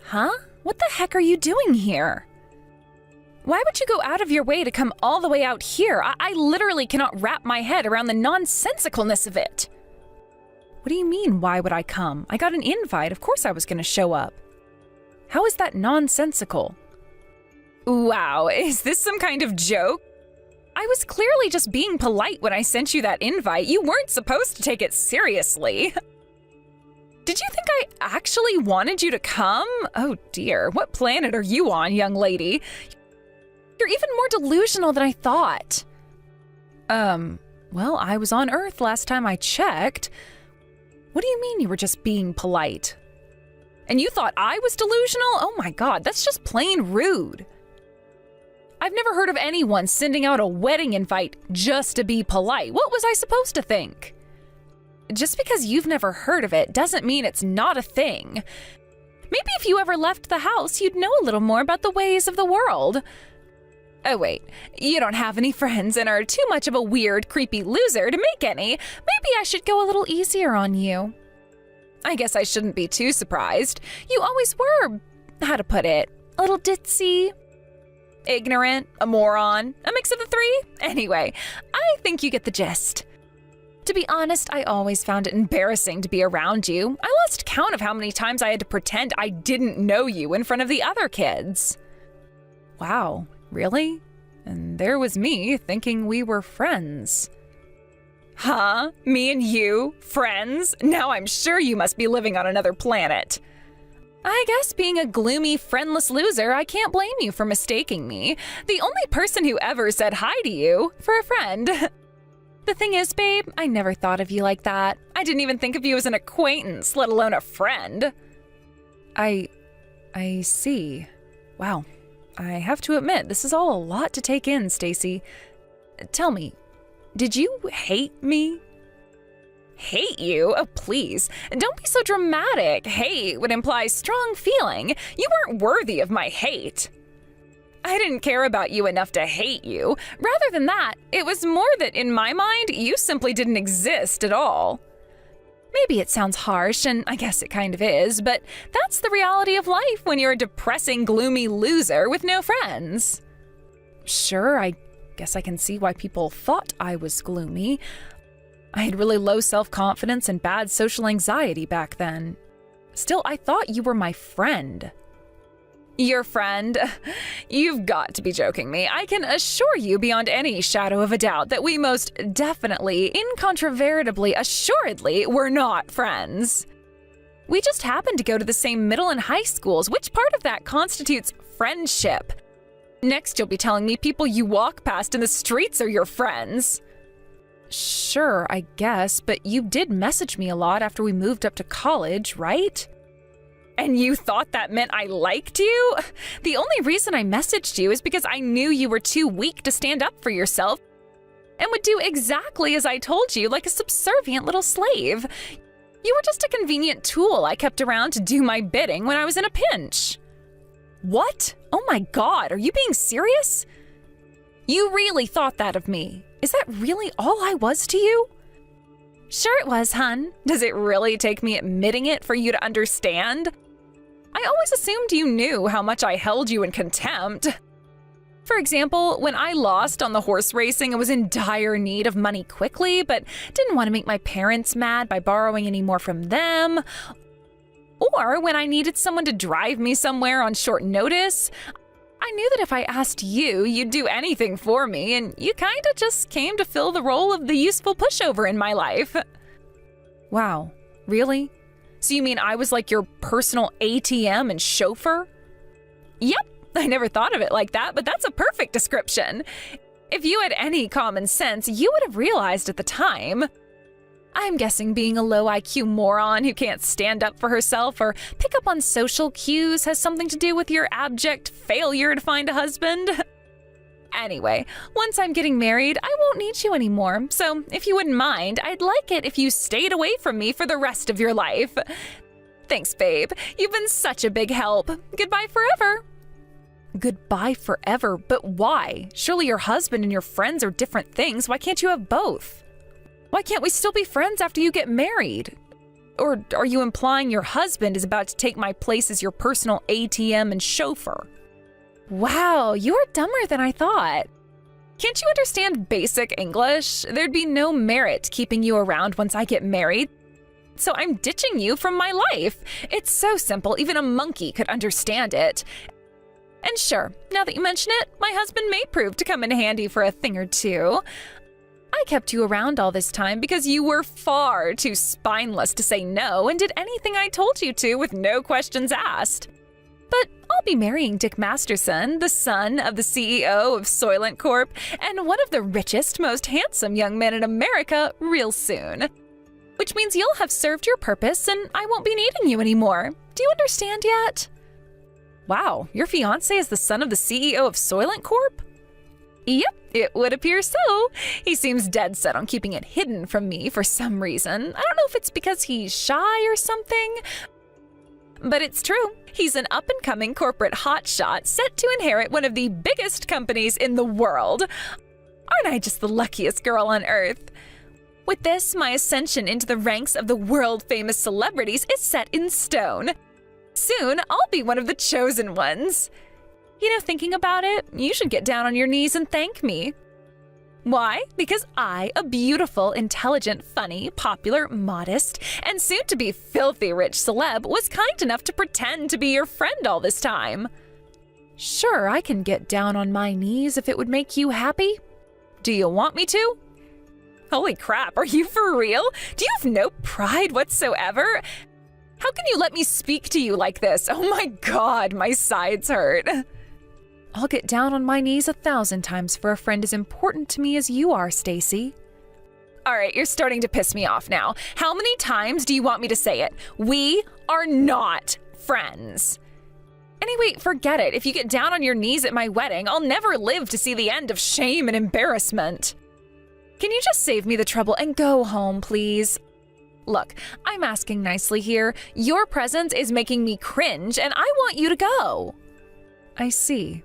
Huh? What the heck are you doing here? Why would you go out of your way to come all the way out here? I literally cannot wrap my head around the nonsensicalness of it. What do you mean, why would I come? I got an invite, of course I was going to show up. How is that nonsensical? Wow, is this some kind of joke? I was clearly just being polite when I sent you that invite. You weren't supposed to take it seriously. Did you think I actually wanted you to come? Oh dear, what planet are you on, young lady? You're even more delusional than I thought. Well, I was on Earth last time I checked. What do you mean you were just being polite? And you thought I was delusional? Oh my God, that's just plain rude. I've never heard of anyone sending out a wedding invite just to be polite. What was I supposed to think? Just because you've never heard of it doesn't mean it's not a thing. Maybe if you ever left the house, you'd know a little more about the ways of the world. Oh wait, you don't have any friends and are too much of a weird, creepy loser to make any. Maybe I should go a little easier on you. I guess I shouldn't be too surprised. You always were, how to put it, a little ditzy, ignorant, a moron, a mix of the three. Anyway, I think you get the gist. To be honest, I always found it embarrassing to be around you. I lost count of how many times I had to pretend I didn't know you in front of the other kids. Wow, really? And there was me thinking we were friends. Huh? Me and you? Friends? Now I'm sure you must be living on another planet. I guess being a gloomy, friendless loser, I can't blame you for mistaking me. The only person who ever said hi to you for a friend. The thing is, babe, I never thought of you like that. I didn't even think of you as an acquaintance, let alone a friend. I see. Wow. I have to admit, this is all a lot to take in, Stacy. Tell me, did you hate me? Hate you? Oh, please. Don't be so dramatic. Hate would imply strong feeling. You weren't worthy of my hate. I didn't care about you enough to hate you. Rather than that, it was more that in my mind, you simply didn't exist at all. Maybe it sounds harsh, and I guess it kind of is, but that's the reality of life when you're a depressing, gloomy loser with no friends. Sure, I guess I can see why people thought I was gloomy. I had really low self-confidence and bad social anxiety back then. Still, I thought you were my friend. Your friend? You've got to be joking me. I can assure you beyond any shadow of a doubt that we most definitely, incontrovertibly, assuredly were not friends. We just happened to go to the same middle and high schools. Which part of that constitutes friendship? Next, you'll be telling me people you walk past in the streets are your friends. Sure, I guess, but you did message me a lot after we moved up to college, right? And you thought that meant I liked you? The only reason I messaged you is because I knew you were too weak to stand up for yourself and would do exactly as I told you, like a subservient little slave. You were just a convenient tool I kept around to do my bidding when I was in a pinch. What? Oh my God, are you being serious? You really thought that of me. Is that really all I was to you? Sure it was, hun. Does it really take me admitting it for you to understand? I always assumed you knew how much I held you in contempt. For example, when I lost on the horse racing, I was in dire need of money quickly, but didn't want to make my parents mad by borrowing any more from them. Or when I needed someone to drive me somewhere on short notice, I knew that if I asked you, you'd do anything for me, and you kinda just came to fill the role of the useful pushover in my life. Wow, really? So you mean I was like your personal ATM and chauffeur? Yep, I never thought of it like that, but that's a perfect description. If you had any common sense, you would have realized at the time. I'm guessing being a low IQ moron who can't stand up for herself or pick up on social cues has something to do with your abject failure to find a husband. Anyway, once I'm getting married, I won't need you anymore, so if you wouldn't mind, I'd like it if you stayed away from me for the rest of your life. Thanks, babe. You've been such a big help. Goodbye forever. Goodbye forever? But why? Surely your husband and your friends are different things. Why can't you have both? Why can't we still be friends after you get married? Or are you implying your husband is about to take my place as your personal ATM and chauffeur? Wow, you're dumber than I thought. Can't you understand basic English? There'd be no merit keeping you around once I get married. So I'm ditching you from my life. It's so simple, even a monkey could understand it. And sure, now that you mention it, my husband may prove to come in handy for a thing or two. I kept you around all this time because you were far too spineless to say no and did anything I told you to with no questions asked. But I'll be marrying Dick Masterson, the son of the CEO of Soylent Corp and one of the richest, most handsome young men in America real soon. Which means you'll have served your purpose and I won't be needing you anymore. Do you understand yet? Wow, your fiancé is the son of the CEO of Soylent Corp? Yep, it would appear so. He seems dead set on keeping it hidden from me for some reason. I don't know if it's because he's shy or something, but it's true. He's an up-and-coming corporate hotshot set to inherit one of the biggest companies in the world. Aren't I just the luckiest girl on earth? With this, my ascension into the ranks of the world-famous celebrities is set in stone. Soon, I'll be one of the chosen ones. You know, thinking about it, you should get down on your knees and thank me. Why? Because I, a beautiful, intelligent, funny, popular, modest, and soon-to-be filthy rich celeb, was kind enough to pretend to be your friend all this time. Sure, I can get down on my knees if it would make you happy. Do you want me to? Holy crap, are you for real? Do you have no pride whatsoever? How can you let me speak to you like this? Oh my God, my sides hurt. I'll get down on my knees 1,000 times for a friend as important to me as you are, Stacy. All right, you're starting to piss me off now. How many times do you want me to say it? We are not friends. Anyway, forget it. If you get down on your knees at my wedding, I'll never live to see the end of shame and embarrassment. Can you just save me the trouble and go home, please? Look, I'm asking nicely here. Your presence is making me cringe, and I want you to go. I see.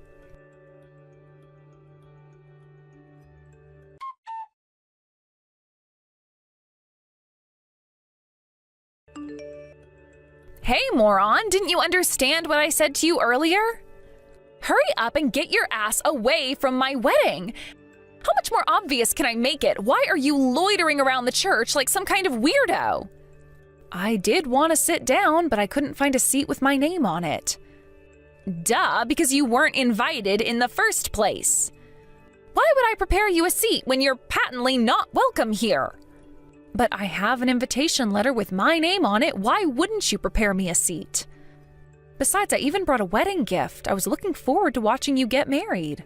Hey, moron, didn't you understand what I said to you earlier? Hurry up and get your ass away from my wedding. How much more obvious can I make it? Why are you loitering around the church like some kind of weirdo? I did want to sit down, but I couldn't find a seat with my name on it. Duh, because you weren't invited in the first place. Why would I prepare you a seat when you're patently not welcome here? But I have an invitation letter with my name on it. Why wouldn't you prepare me a seat? Besides, I even brought a wedding gift. I was looking forward to watching you get married.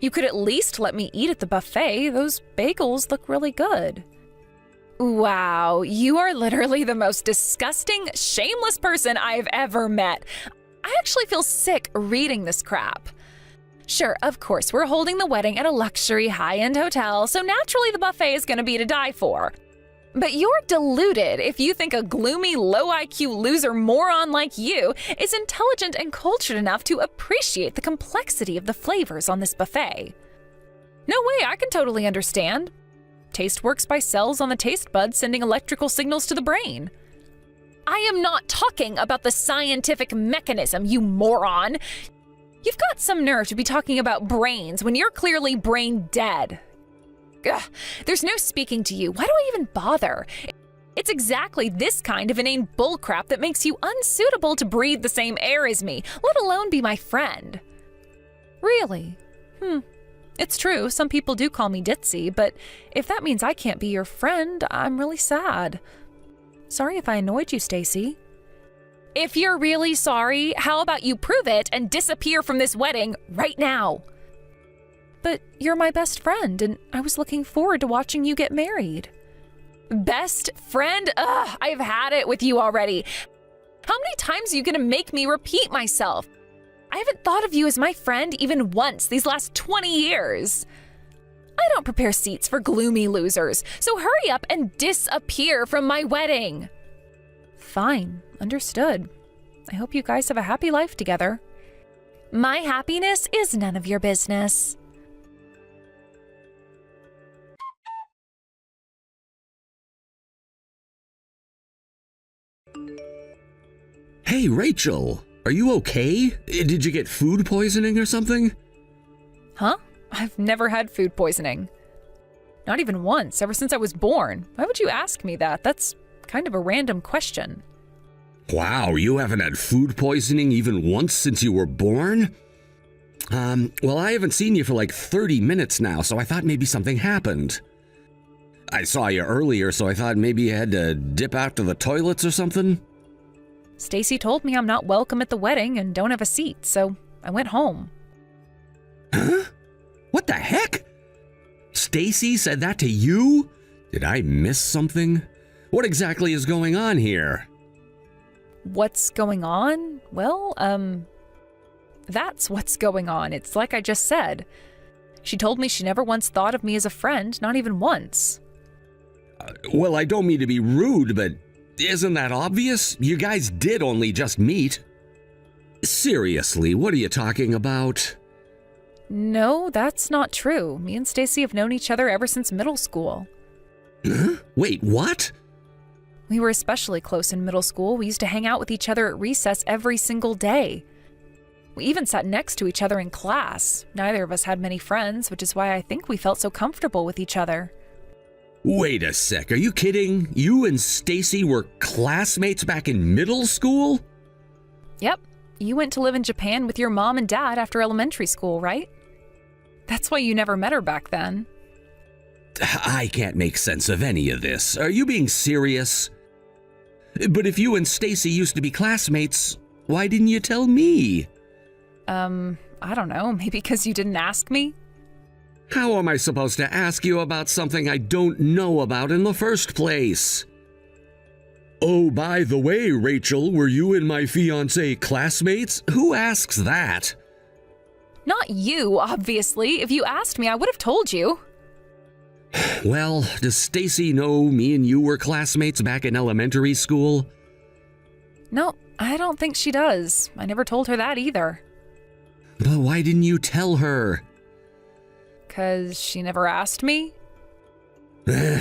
You could at least let me eat at the buffet. Those bagels look really good. Wow, you are literally the most disgusting, shameless person I've ever met. I actually feel sick reading this crap. Sure, of course, we're holding the wedding at a luxury high-end hotel, so naturally the buffet is going to be to die for. But you're deluded if you think a gloomy, low-IQ loser moron like you is intelligent and cultured enough to appreciate the complexity of the flavors on this buffet. No way, I can totally understand. Taste works by cells on the taste buds sending electrical signals to the brain. I am not talking about the scientific mechanism, you moron. You've got some nerve to be talking about brains when you're clearly brain dead. Ugh, there's no speaking to you. Why do I even bother? It's exactly this kind of inane bullcrap that makes you unsuitable to breathe the same air as me, let alone be my friend. Really? It's true, some people do call me ditzy, but if that means I can't be your friend, I'm really sad. Sorry if I annoyed you, Stacy. If you're really sorry, how about you prove it and disappear from this wedding right now? But you're my best friend, and I was looking forward to watching you get married. Best friend? Ugh, I've had it with you already. How many times are you gonna make me repeat myself? I haven't thought of you as my friend even once these last 20 years. I don't prepare seats for gloomy losers, so hurry up and disappear from my wedding. Fine, understood. I hope you guys have a happy life together. My happiness is none of your business. Hey, Rachel, are you okay? Did you get food poisoning or something? Huh? I've never had food poisoning. Not even once, ever since I was born. Why would you ask me that? That's kind of a random question. Wow, you haven't had food poisoning even once since you were born? Well, I haven't seen you for like 30 minutes now, so I thought maybe something happened. I saw you earlier, so I thought maybe you had to dip out to the toilets or something. Stacy told me I'm not welcome at the wedding and don't have a seat, so I went home. Huh? What the heck? Stacy said that to you? Did I miss something? What exactly is going on here? What's going on? Well, that's what's going on. It's like I just said. She told me she never once thought of me as a friend, not even once. Well, I don't mean to be rude, but isn't that obvious? You guys did only just meet. Seriously, what are you talking about? No, that's not true. Me and Stacy have known each other ever since middle school. Huh? Wait, what? We were especially close in middle school. We used to hang out with each other at recess every single day. We even sat next to each other in class. Neither of us had many friends, which is why I think we felt so comfortable with each other. Wait a sec, are you kidding? You and Stacy were classmates back in middle school? Yep. You went to live in Japan with your mom and dad after elementary school, right? That's why you never met her back then. I can't make sense of any of this. Are you being serious? But if you and Stacy used to be classmates, why didn't you tell me? I don't know. Maybe because you didn't ask me? How am I supposed to ask you about something I don't know about in the first place? Oh, by the way, Rachel, were you and my fiancé classmates? Who asks that? Not you, obviously. If you asked me, I would have told you. Well, does Stacy know me and you were classmates back in elementary school? No, I don't think she does. I never told her that either. But why didn't you tell her? 'Cause she never asked me?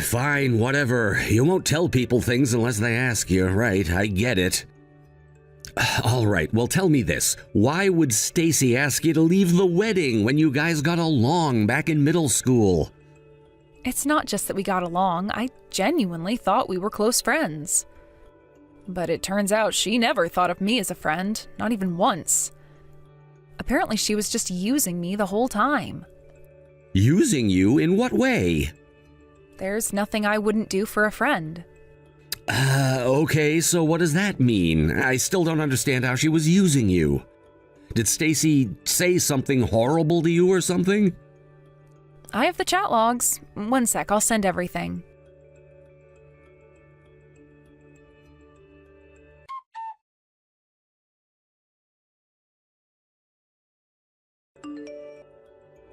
Fine, whatever. You won't tell people things unless they ask you, right? I get it. All right, well, tell me this. Why would Stacy ask you to leave the wedding when you guys got along back in middle school? It's not just that we got along. I genuinely thought we were close friends. But it turns out she never thought of me as a friend, not even once. Apparently she was just using me the whole time. Using you in what way? There's nothing I wouldn't do for a friend. Okay, so what does that mean? I still don't understand how she was using you. Did Stacy say something horrible to you or something? I have the chat logs. One sec, I'll send everything.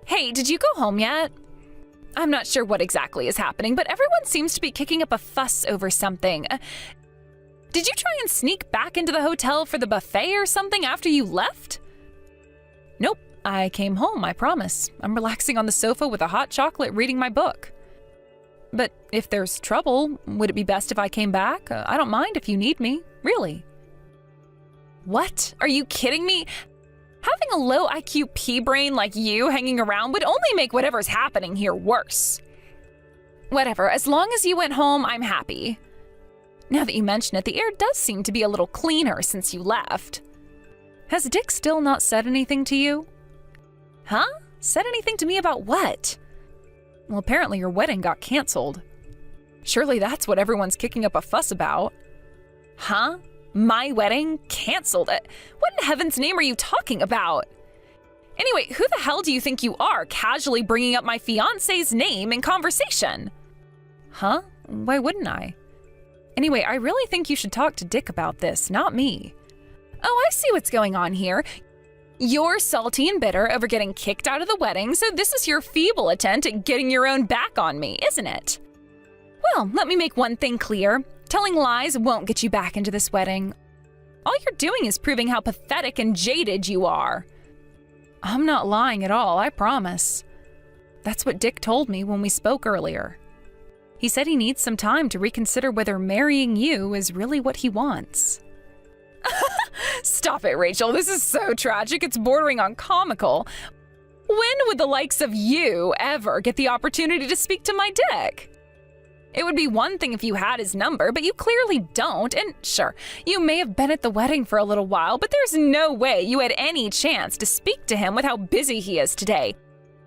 Hey, did you go home yet? I'm not sure what exactly is happening, but everyone seems to be kicking up a fuss over something. Did you try and sneak back into the hotel for the buffet or something after you left? Nope, I came home, I promise. I'm relaxing on the sofa with a hot chocolate reading my book. But if there's trouble, would it be best if I came back? I don't mind if you need me, really. What? Are you kidding me? Having a low IQ pea brain like you hanging around would only make whatever's happening here worse. Whatever, as long as you went home, I'm happy. Now that you mention it, the air does seem to be a little cleaner since you left. Has Dick still not said anything to you? Huh? Said anything to me about what? Well, apparently your wedding got canceled. Surely that's what everyone's kicking up a fuss about. Huh? My wedding? Canceled? What in heaven's name are you talking about? Anyway, who the hell do you think you are, casually bringing up my fiancé's name in conversation? Huh? Why wouldn't I? Anyway, I really think you should talk to Dick about this, not me. Oh, I see what's going on here. You're salty and bitter over getting kicked out of the wedding, so this is your feeble attempt at getting your own back on me, isn't it? Well, let me make one thing clear. Telling lies won't get you back into this wedding. All you're doing is proving how pathetic and jaded you are. I'm not lying at all, I promise. That's what Dick told me when we spoke earlier. He said he needs some time to reconsider whether marrying you is really what he wants. Stop it, Rachel. This is so tragic. It's bordering on comical. When would the likes of you ever get the opportunity to speak to my dick? It would be one thing if you had his number, but you clearly don't. And sure, you may have been at the wedding for a little while, but there's no way you had any chance to speak to him with how busy he is today.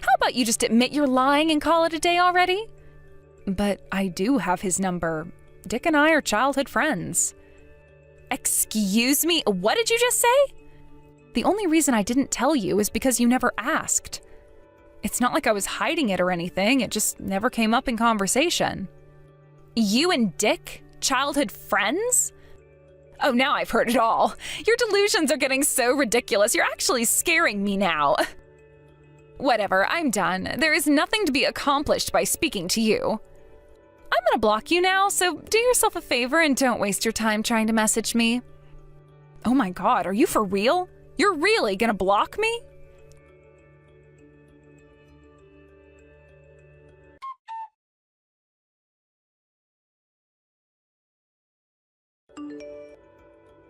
How about you just admit you're lying and call it a day already? But I do have his number. Dick and I are childhood friends. Excuse me, what did you just say? The only reason I didn't tell you is because you never asked. It's not like I was hiding it or anything, it just never came up in conversation. You and Dick? Childhood friends? Oh, now I've heard it all. Your delusions are getting so ridiculous, you're actually scaring me now. Whatever, I'm done. There is nothing to be accomplished by speaking to you. I'm gonna block you now, so do yourself a favor and don't waste your time trying to message me. Oh my god, are you for real? You're really gonna block me?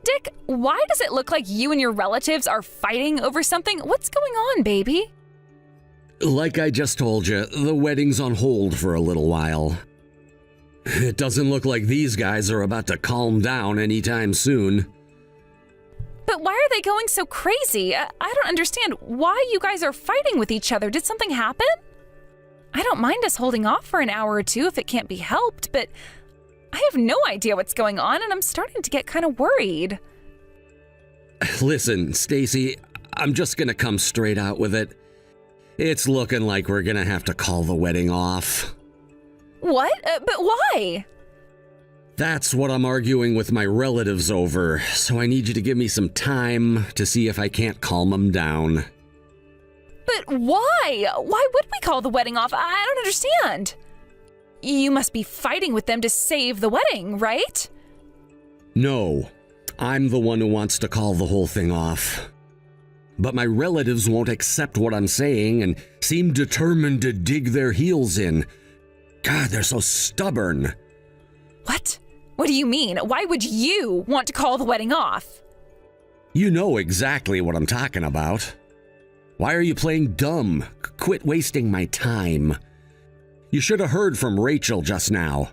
Dick, why does it look like you and your relatives are fighting over something? What's going on, baby? Like I just told you, the wedding's on hold for a little while. It doesn't look like these guys are about to calm down anytime soon. But why are they going so crazy? I don't understand why you guys are fighting with each other. Did something happen? I don't mind us holding off for an hour or two if it can't be helped, but I have no idea what's going on and I'm starting to get kind of worried. Listen, Stacy, I'm just gonna come straight out with it. It's looking like we're gonna have to call the wedding off. What? But why? That's what I'm arguing with my relatives over, so I need you to give me some time to see if I can't calm them down. But why? Why would we call the wedding off? I don't understand. You must be fighting with them to save the wedding, right? No, I'm the one who wants to call the whole thing off. But my relatives won't accept what I'm saying and seem determined to dig their heels in. God, they're so stubborn. What? What do you mean? Why would you want to call the wedding off? You know exactly what I'm talking about. Why are you playing dumb? Quit wasting my time. You should have heard from Rachel just now.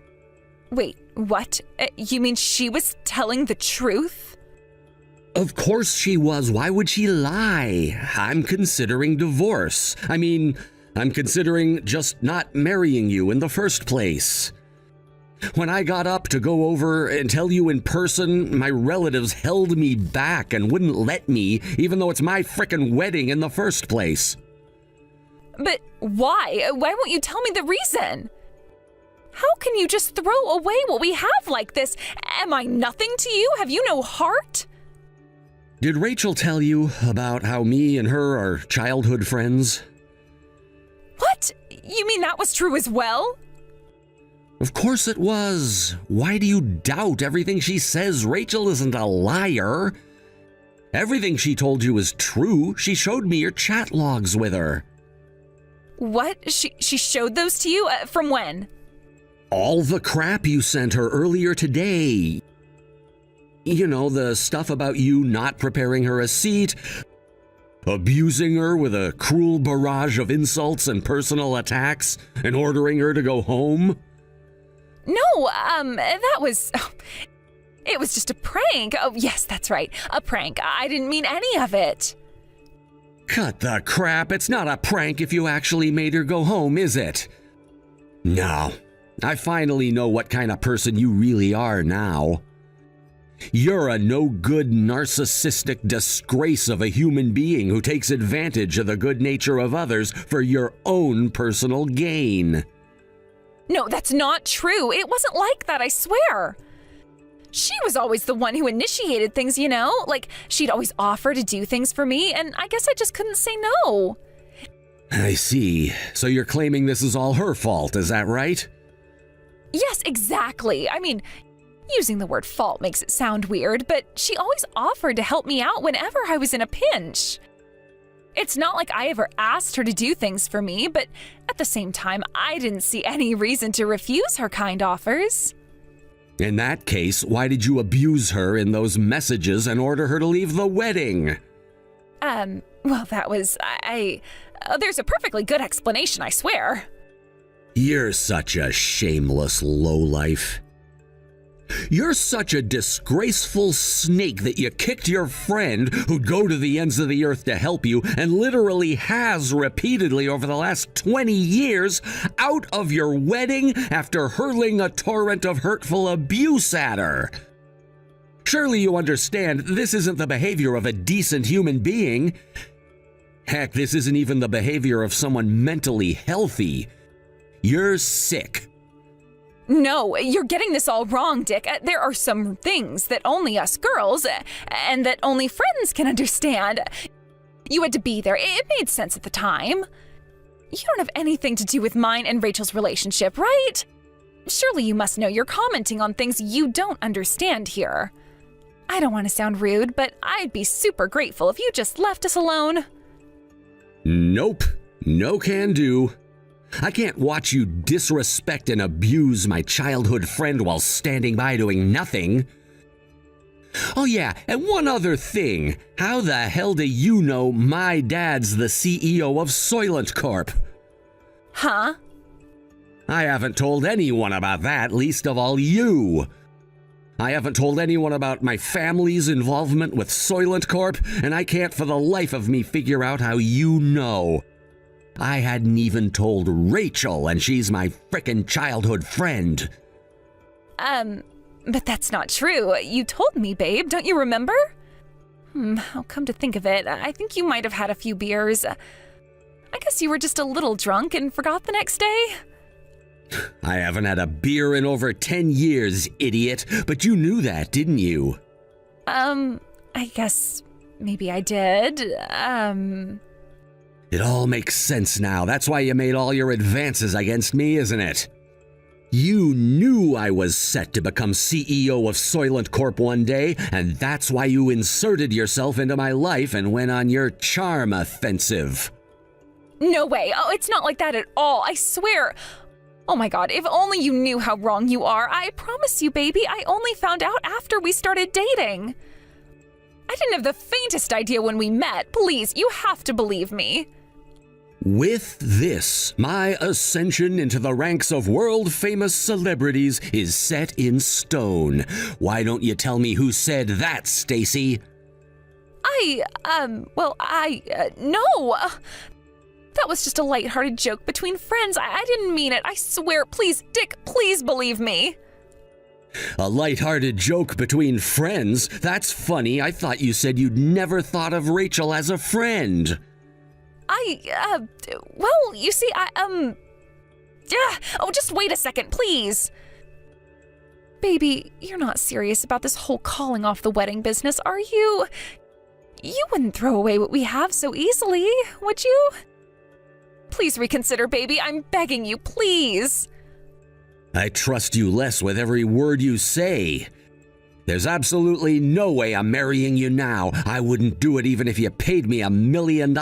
Wait, what? You mean she was telling the truth? Of course she was. Why would she lie? I'm considering divorce. I'm considering just not marrying you in the first place. When I got up to go over and tell you in person, my relatives held me back and wouldn't let me, even though it's my frickin' wedding in the first place. But why? Why won't you tell me the reason? How can you just throw away what we have like this? Am I nothing to you? Have you no heart? Did Rachel tell you about how me and her are childhood friends? What? You mean that was true as well? Of course it was. Why do you doubt everything she says? Rachel isn't a liar. Everything she told you is true. She showed me your chat logs with her. What? She showed those to you? From when? All the crap you sent her earlier today. You know, the stuff about you not preparing her a seat, abusing her with a cruel barrage of insults and personal attacks, and ordering her to go home. No, that was... It was just a prank. Oh, yes, that's right. A prank. I didn't mean any of it. Cut the crap. It's not a prank if you actually made her go home, is it? No. I finally know what kind of person you really are now. You're a no-good, narcissistic disgrace of a human being who takes advantage of the good nature of others for your own personal gain. No, that's not true. It wasn't like that, I swear. She was always the one who initiated things, you know? Like, she'd always offer to do things for me, and I guess I just couldn't say no. I see. So you're claiming this is all her fault, is that right? Yes, exactly. I mean, using the word fault makes it sound weird, but she always offered to help me out whenever I was in a pinch. It's not like I ever asked her to do things for me, but at the same time, I didn't see any reason to refuse her kind offers. In that case, why did you abuse her in those messages and order her to leave the wedding? Well, that was, there's a perfectly good explanation, I swear. You're such a shameless lowlife. You're such a disgraceful snake that you kicked your friend, who'd go to the ends of the earth to help you, and literally has repeatedly over the last 20 years, out of your wedding after hurling a torrent of hurtful abuse at her. Surely you understand this isn't the behavior of a decent human being. Heck, this isn't even the behavior of someone mentally healthy. You're sick. No, you're getting this all wrong, Dick. There are some things that only us girls, and that only friends can understand. You had to be there. It made sense at the time. You don't have anything to do with mine and Rachel's relationship, right? Surely you must know you're commenting on things you don't understand here. I don't want to sound rude, but I'd be super grateful if you just left us alone. Nope. No can do. I can't watch you disrespect and abuse my childhood friend while standing by doing nothing. Oh yeah, and one other thing. How the hell do you know my dad's the CEO of Soylent Corp? Huh? I haven't told anyone about that, least of all you. I haven't told anyone about my family's involvement with Soylent Corp, and I can't for the life of me figure out how you know. I hadn't even told Rachel, and she's my frickin' childhood friend. But that's not true. You told me, babe, don't you remember? I'll come to think of it, I think you might have had a few beers. I guess you were just a little drunk and forgot the next day? I haven't had a beer in over 10 years, idiot, but you knew that, didn't you? I guess maybe I did. It all makes sense now. That's why you made all your advances against me, isn't it? You knew I was set to become CEO of Soylent Corp one day, and that's why you inserted yourself into my life and went on your charm offensive. No way. Oh, it's not like that at all. I swear. Oh my God, if only you knew how wrong you are. I promise you, baby, I only found out after we started dating. I didn't have the faintest idea when we met. Please, you have to believe me. With this, my ascension into the ranks of world-famous celebrities is set in stone. Why don't you tell me who said that, Stacy? No. That was just a lighthearted joke between friends. I didn't mean it. I swear. Please, Dick, please believe me. A lighthearted joke between friends? That's funny. I thought you said you'd never thought of Rachel as a friend. Well, you see, oh, just wait a second, please. Baby, you're not serious about this whole calling off the wedding business, are you? You wouldn't throw away what we have so easily, would you? Please reconsider, baby. I'm begging you, please. I trust you less with every word you say. There's absolutely no way I'm marrying you now. I wouldn't do it even if you paid me $1 million.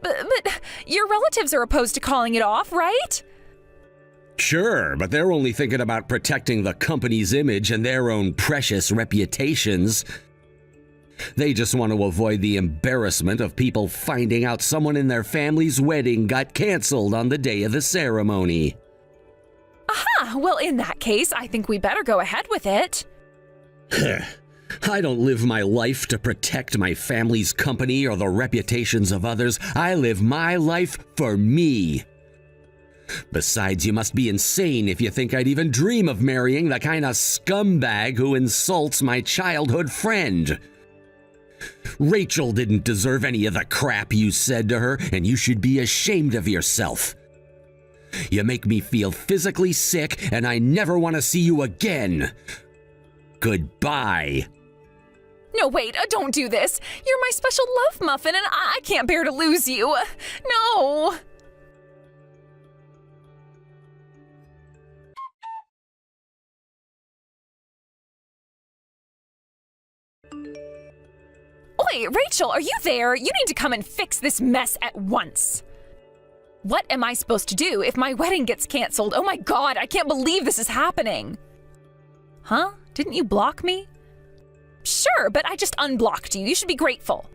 But your relatives are opposed to calling it off, right? Sure, but they're only thinking about protecting the company's image and their own precious reputations. They just want to avoid the embarrassment of people finding out someone in their family's wedding got canceled on the day of the ceremony. Aha! Well, in that case, I think we better go ahead with it. I don't live my life to protect my family's company or the reputations of others. I live my life for me. Besides, you must be insane if you think I'd even dream of marrying the kind of scumbag who insults my childhood friend. Rachel didn't deserve any of the crap you said to her, and you should be ashamed of yourself. You make me feel physically sick, and I never want to see you again. Goodbye. No, wait, don't do this. You're my special love muffin, and I can't bear to lose you. No. Oi, Rachel, are you there? You need to come and fix this mess at once. What am I supposed to do if my wedding gets canceled? Oh my God, I can't believe this is happening. Huh? Didn't you block me? Sure, but I just unblocked you. You should be grateful.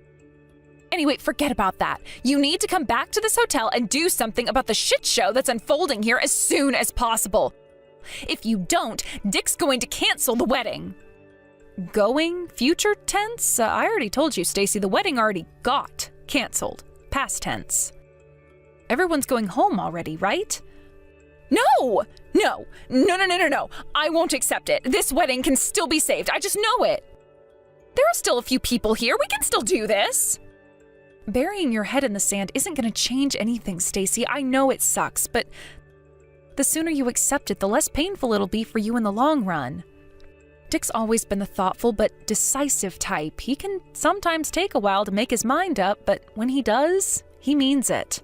Anyway, forget about that. You need to come back to this hotel and do something about the shit show that's unfolding here as soon as possible. If you don't, Dick's going to cancel the wedding. Going? Future tense? I already told you, Stacy, the wedding already got canceled. Past tense. Everyone's going home already, right? No! No! I won't accept it. This wedding can still be saved. I just know it. There are still a few people here. We can still do this. Burying your head in the sand isn't going to change anything, Stacy. I know it sucks, but the sooner you accept it, the less painful it'll be for you in the long run. Dick's always been the thoughtful but decisive type. He can sometimes take a while to make his mind up, but when he does, he means it.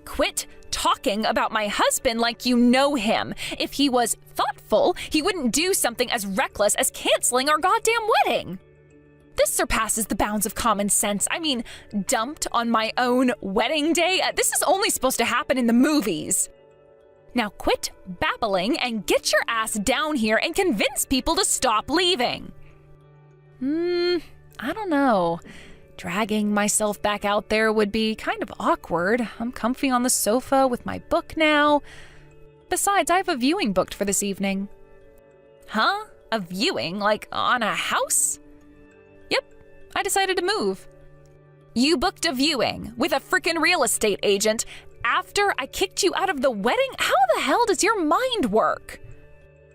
Quit talking about my husband like you know him. If he was thoughtful, he wouldn't do something as reckless as canceling our goddamn wedding. This surpasses the bounds of common sense. I mean, dumped on my own wedding day? This is only supposed to happen in the movies. Now quit babbling and get your ass down here and convince people to stop leaving. I don't know. Dragging myself back out there would be kind of awkward. I'm comfy on the sofa with my book now. Besides, I have a viewing booked for this evening. Huh? A viewing? Like on a house? Yep, I decided to move. You booked a viewing with a frickin' real estate agent after I kicked you out of the wedding? How the hell does your mind work?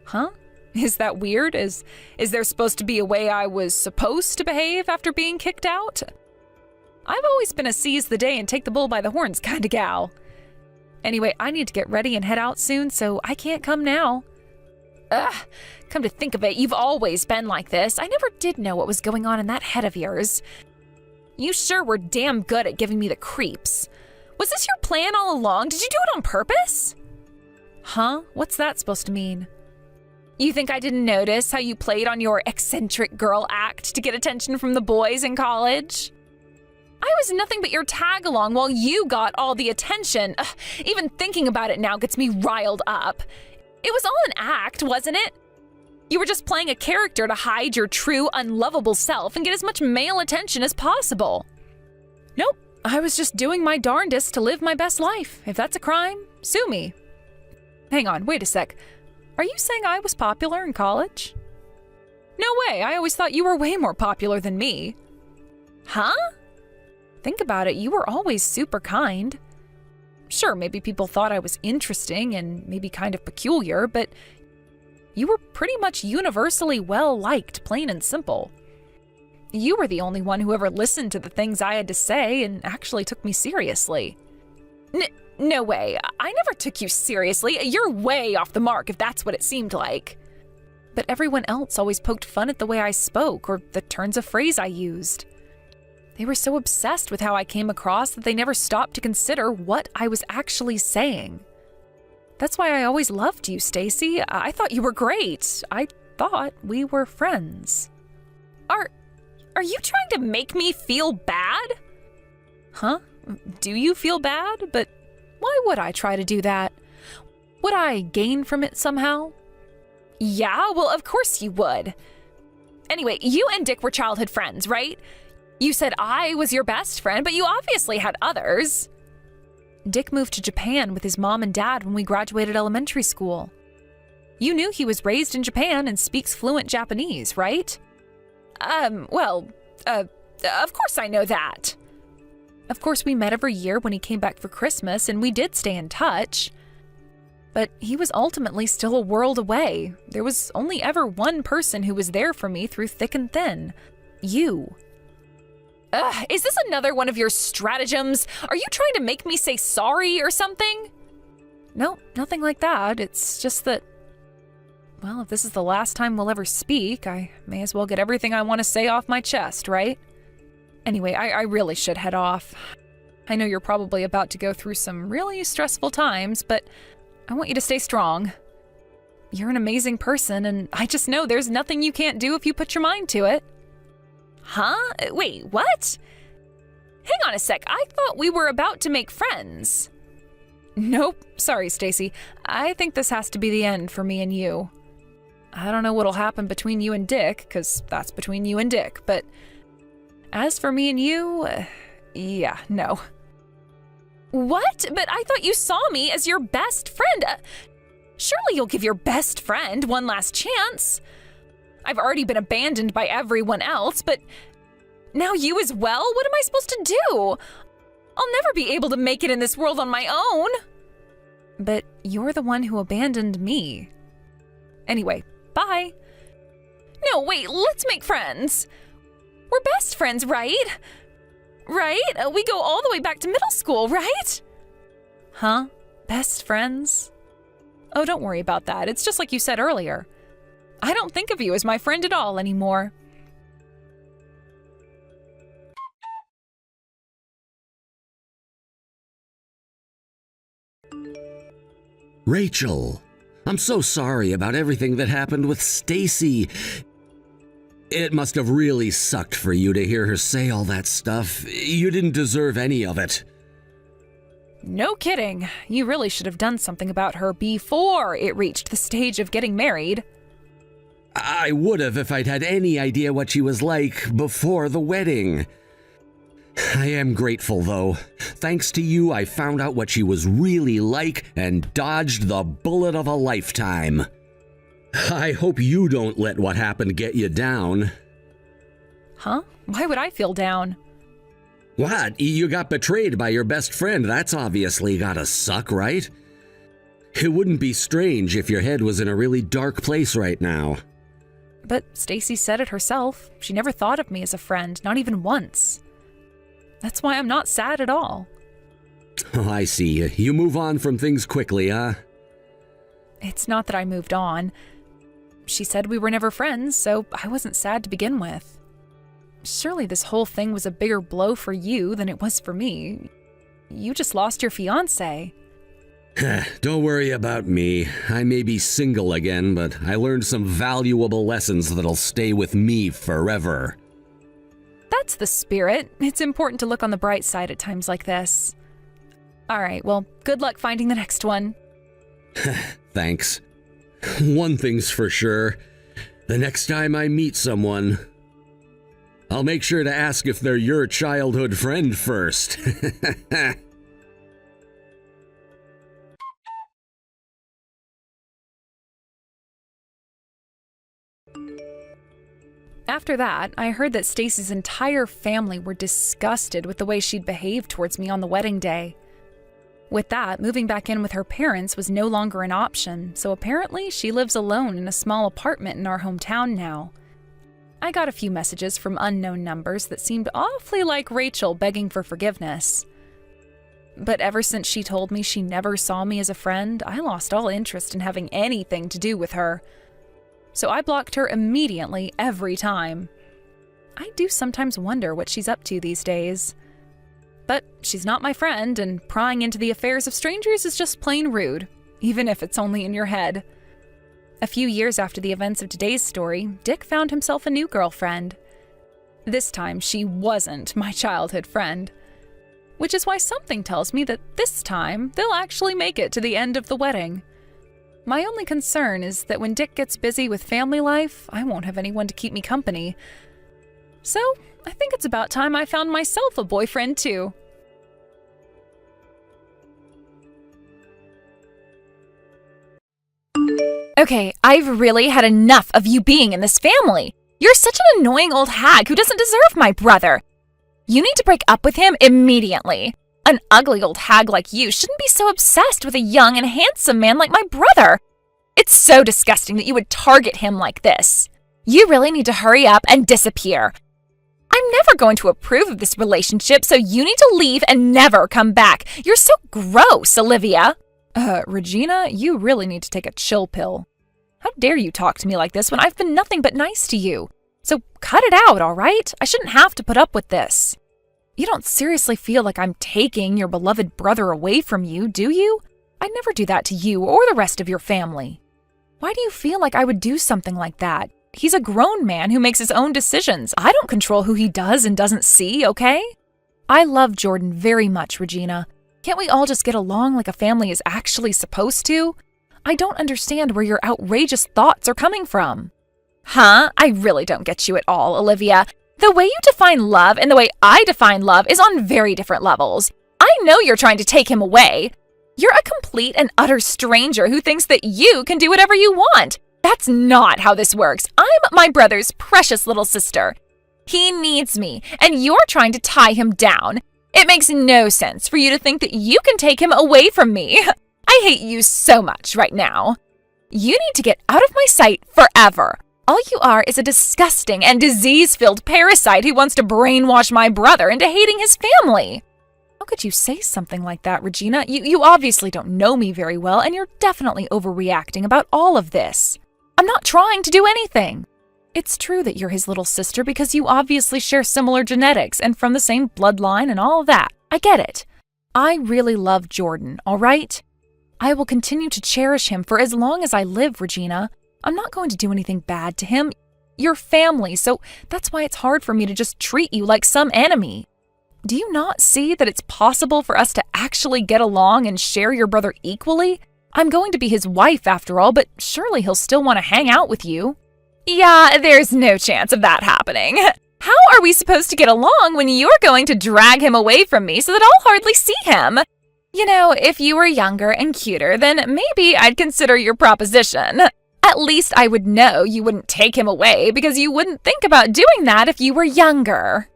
Huh? Is that weird? Is there supposed to be a way I was supposed to behave after being kicked out? I've always been a seize the day and take the bull by the horns kind of gal. Anyway, I need to get ready and head out soon, so I can't come now. Ugh, come to think of it, you've always been like this. I never did know what was going on in that head of yours. You sure were damn good at giving me the creeps. Was this your plan all along? Did you do it on purpose? Huh? What's that supposed to mean? You think I didn't notice how you played on your eccentric girl act to get attention from the boys in college? I was nothing but your tag-along while you got all the attention. Ugh, even thinking about it now gets me riled up. It was all an act, wasn't it? You were just playing a character to hide your true, unlovable self and get as much male attention as possible. Nope, I was just doing my darndest to live my best life. If that's a crime, sue me. Hang on, wait a sec. Are you saying I was popular in college? No way, I always thought you were way more popular than me. Huh? Think about it, you were always super kind. Sure, maybe people thought I was interesting and maybe kind of peculiar, but you were pretty much universally well-liked, plain and simple. You were the only one who ever listened to the things I had to say and actually took me seriously. No way. I never took you seriously. You're way off the mark if that's what it seemed like. But everyone else always poked fun at the way I spoke or the turns of phrase I used. They were so obsessed with how I came across that they never stopped to consider what I was actually saying. That's why I always loved you, Stacy. I thought you were great. I thought we were friends. Are you trying to make me feel bad? Huh? Do you feel bad? But why would I try to do that? Would I gain from it somehow? Yeah, well, of course you would. Anyway, you and Dick were childhood friends, right? You said I was your best friend, but you obviously had others. Dick moved to Japan with his mom and dad when we graduated elementary school. You knew he was raised in Japan and speaks fluent Japanese, right? Of course I know that. Of course, we met every year when he came back for Christmas, and we did stay in touch. But he was ultimately still a world away. There was only ever one person who was there for me through thick and thin. You. Ugh, is this another one of your stratagems? Are you trying to make me say sorry or something? No, nothing like that. It's just that, well, if this is the last time we'll ever speak, I may as well get everything I want to say off my chest, right? Anyway, I really should head off. I know you're probably about to go through some really stressful times, but I want you to stay strong. You're an amazing person, and I just know there's nothing you can't do if you put your mind to it. Huh? Wait, what? Hang on a sec. I thought we were about to make friends. Nope. Sorry, Stacy. I think this has to be the end for me and you. I don't know what'll happen between you and Dick, because that's between you and Dick, but as for me and you, yeah, no. What? But I thought you saw me as your best friend. Surely you'll give your best friend one last chance. I've already been abandoned by everyone else, but now you as well? What am I supposed to do? I'll never be able to make it in this world on my own. But you're the one who abandoned me. Anyway, bye. No, wait, let's make friends. We're best friends, right? Right? We go all the way back to middle school, right? Huh? Best friends? Oh, don't worry about that. It's just like you said earlier. I don't think of you as my friend at all anymore. Rachel, I'm so sorry about everything that happened with Stacy. It must have really sucked for you to hear her say all that stuff. You didn't deserve any of it. No kidding. You really should have done something about her before it reached the stage of getting married. I would have if I'd had any idea what she was like before the wedding. I am grateful, though. Thanks to you, I found out what she was really like and dodged the bullet of a lifetime. I hope you don't let what happened get you down. Huh? Why would I feel down? What? You got betrayed by your best friend. That's obviously gotta suck, right? It wouldn't be strange if your head was in a really dark place right now. But Stacy said it herself. She never thought of me as a friend, not even once. That's why I'm not sad at all. Oh, I see. You move on from things quickly, huh? It's not that I moved on. She said we were never friends, so I wasn't sad to begin with. Surely this whole thing was a bigger blow for you than it was for me. You just lost your fiancé. Don't worry about me. I may be single again, but I learned some valuable lessons that'll stay with me forever. That's the spirit. It's important to look on the bright side at times like this. All right, well, good luck finding the next one. Thanks. One thing's for sure. The next time I meet someone, I'll make sure to ask if they're your childhood friend first. After that, I heard that Stacy's entire family were disgusted with the way she'd behaved towards me on the wedding day. With that, moving back in with her parents was no longer an option, so apparently she lives alone in a small apartment in our hometown now. I got a few messages from unknown numbers that seemed awfully like Rachel begging for forgiveness. But ever since she told me she never saw me as a friend, I lost all interest in having anything to do with her. So I blocked her immediately every time. I do sometimes wonder what she's up to these days. But she's not my friend, and prying into the affairs of strangers is just plain rude, even if it's only in your head. A few years after the events of today's story, Dick found himself a new girlfriend. This time, she wasn't my childhood friend. Which is why something tells me that this time, they'll actually make it to the end of the wedding. My only concern is that when Dick gets busy with family life, I won't have anyone to keep me company. So, I think it's about time I found myself a boyfriend too. Okay, I've really had enough of you being in this family. You're such an annoying old hag who doesn't deserve my brother. You need to break up with him immediately. An ugly old hag like you shouldn't be so obsessed with a young and handsome man like my brother. It's so disgusting that you would target him like this. You really need to hurry up and disappear. I'm never going to approve of this relationship, so you need to leave and never come back. You're so gross, Olivia. Regina, you really need to take a chill pill. How dare you talk to me like this when I've been nothing but nice to you? So cut it out, all right? I shouldn't have to put up with this. You don't seriously feel like I'm taking your beloved brother away from you, do you? I'd never do that to you or the rest of your family. Why do you feel like I would do something like that? He's a grown man who makes his own decisions. I don't control who he does and doesn't see, okay? I love Jordan very much, Regina. Can't we all just get along like a family is actually supposed to? I don't understand where your outrageous thoughts are coming from. Huh? I really don't get you at all, Olivia. The way you define love and the way I define love is on very different levels. I know you're trying to take him away. You're a complete and utter stranger who thinks that you can do whatever you want. That's not how this works. I'm my brother's precious little sister. He needs me, and you're trying to tie him down. It makes no sense for you to think that you can take him away from me. I hate you so much right now. You need to get out of my sight forever. All you are is a disgusting and disease-filled parasite who wants to brainwash my brother into hating his family. How could you say something like that, Regina? You obviously don't know me very well, and you're definitely overreacting about all of this. I'm not trying to do anything. It's true that you're his little sister because you obviously share similar genetics and from the same bloodline and all of that. I get it. I really love Jordan, all right? I will continue to cherish him for as long as I live, Regina. I'm not going to do anything bad to him. You're family, so that's why it's hard for me to just treat you like some enemy. Do you not see that it's possible for us to actually get along and share your brother equally? I'm going to be his wife after all, but surely he'll still want to hang out with you. Yeah, there's no chance of that happening. How are we supposed to get along when you're going to drag him away from me so that I'll hardly see him? You know, if you were younger and cuter, then maybe I'd consider your proposition. At least I would know you wouldn't take him away because you wouldn't think about doing that if you were younger.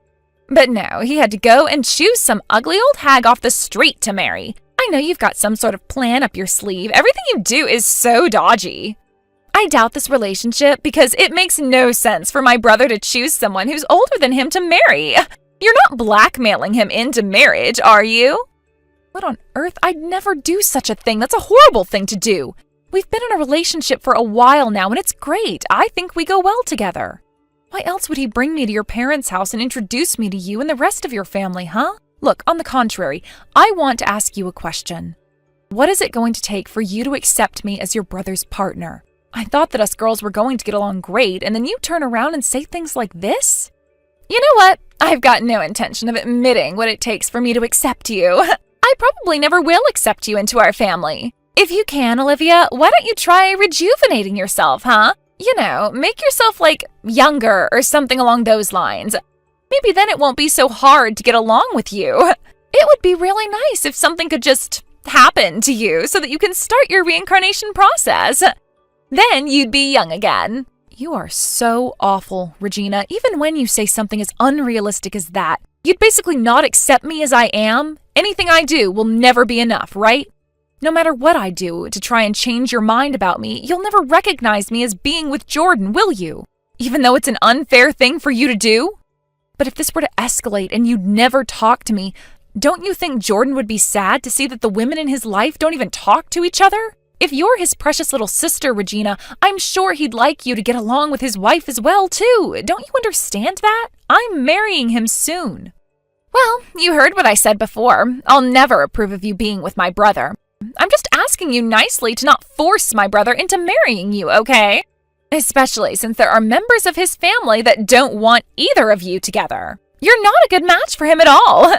But no, he had to go and choose some ugly old hag off the street to marry. I know you've got some sort of plan up your sleeve. Everything you do is so dodgy. I doubt this relationship because it makes no sense for my brother to choose someone who's older than him to marry. You're not blackmailing him into marriage, are you? What on earth? I'd never do such a thing. That's a horrible thing to do. We've been in a relationship for a while now, and it's great. I think we go well together. Why else would he bring me to your parents' house and introduce me to you and the rest of your family, huh? Look, on the contrary, I want to ask you a question. What is it going to take for you to accept me as your brother's partner? I thought that us girls were going to get along great, and then you turn around and say things like this? You know what? I've got no intention of admitting what it takes for me to accept you. I probably never will accept you into our family. If you can, Olivia, why don't you try rejuvenating yourself, huh? You know, make yourself, younger or something along those lines. Maybe then it won't be so hard to get along with you. It would be really nice if something could just happen to you so that you can start your reincarnation process. Then you'd be young again. You are so awful, Regina. Even when you say something as unrealistic as that, you'd basically not accept me as I am. Anything I do will never be enough, right? No matter what I do to try and change your mind about me, you'll never recognize me as being with Jordan, will you? Even though it's an unfair thing for you to do? But if this were to escalate and you'd never talk to me, don't you think Jordan would be sad to see that the women in his life don't even talk to each other? If you're his precious little sister, Regina, I'm sure he'd like you to get along with his wife as well, too. Don't you understand that? I'm marrying him soon. Well, you heard what I said before. I'll never approve of you being with my brother. I'm just asking you nicely to not force my brother into marrying you, okay? Especially since there are members of his family that don't want either of you together. You're not a good match for him at all.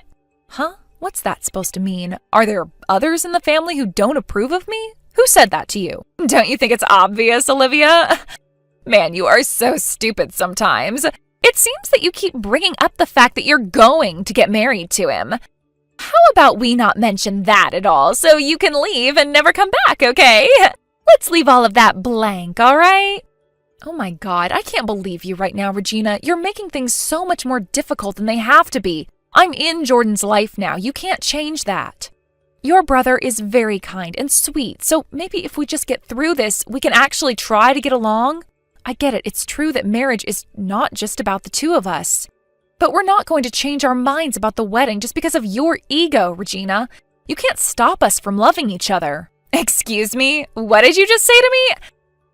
Huh? What's that supposed to mean? Are there others in the family who don't approve of me? Who said that to you? Don't you think it's obvious, Olivia? Man, you are so stupid sometimes. It seems that you keep bringing up the fact that you're going to get married to him. How about we not mention that at all so you can leave and never come back, okay? Let's leave all of that blank, all right? Oh my God, I can't believe you right now, Regina. You're making things so much more difficult than they have to be. I'm in Jordan's life now. You can't change that. Your brother is very kind and sweet, so maybe if we just get through this, we can actually try to get along. I get it. It's true that marriage is not just about the two of us. But we're not going to change our minds about the wedding just because of your ego, Regina. You can't stop us from loving each other. Excuse me? What did you just say to me?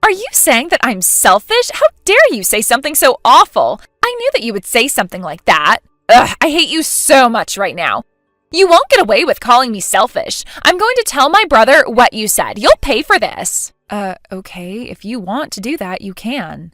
Are you saying that I'm selfish? How dare you say something so awful? I knew that you would say something like that. Ugh, I hate you so much right now. You won't get away with calling me selfish. I'm going to tell my brother what you said. You'll pay for this. Okay, if you want to do that, you can.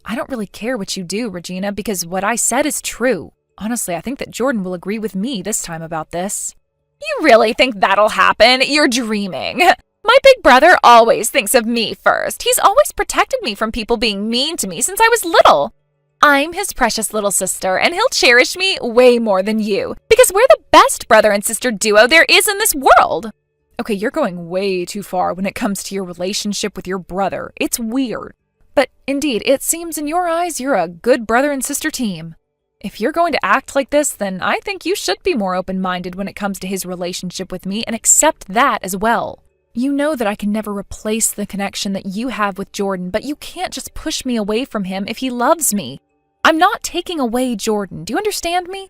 I don't really care what you do, Regina, because what I said is true. Honestly, I think that Jordan will agree with me this time about this. You really think that'll happen? You're dreaming. My big brother always thinks of me first. He's always protected me from people being mean to me since I was little. I'm his precious little sister, and he'll cherish me way more than you, because we're the best brother and sister duo there is in this world. Okay, you're going way too far when it comes to your relationship with your brother. It's weird. But indeed, it seems in your eyes you're a good brother and sister team. If you're going to act like this, then I think you should be more open-minded when it comes to his relationship with me and accept that as well. You know that I can never replace the connection that you have with Jordan, but you can't just push me away from him if he loves me. I'm not taking away Jordan. Do you understand me?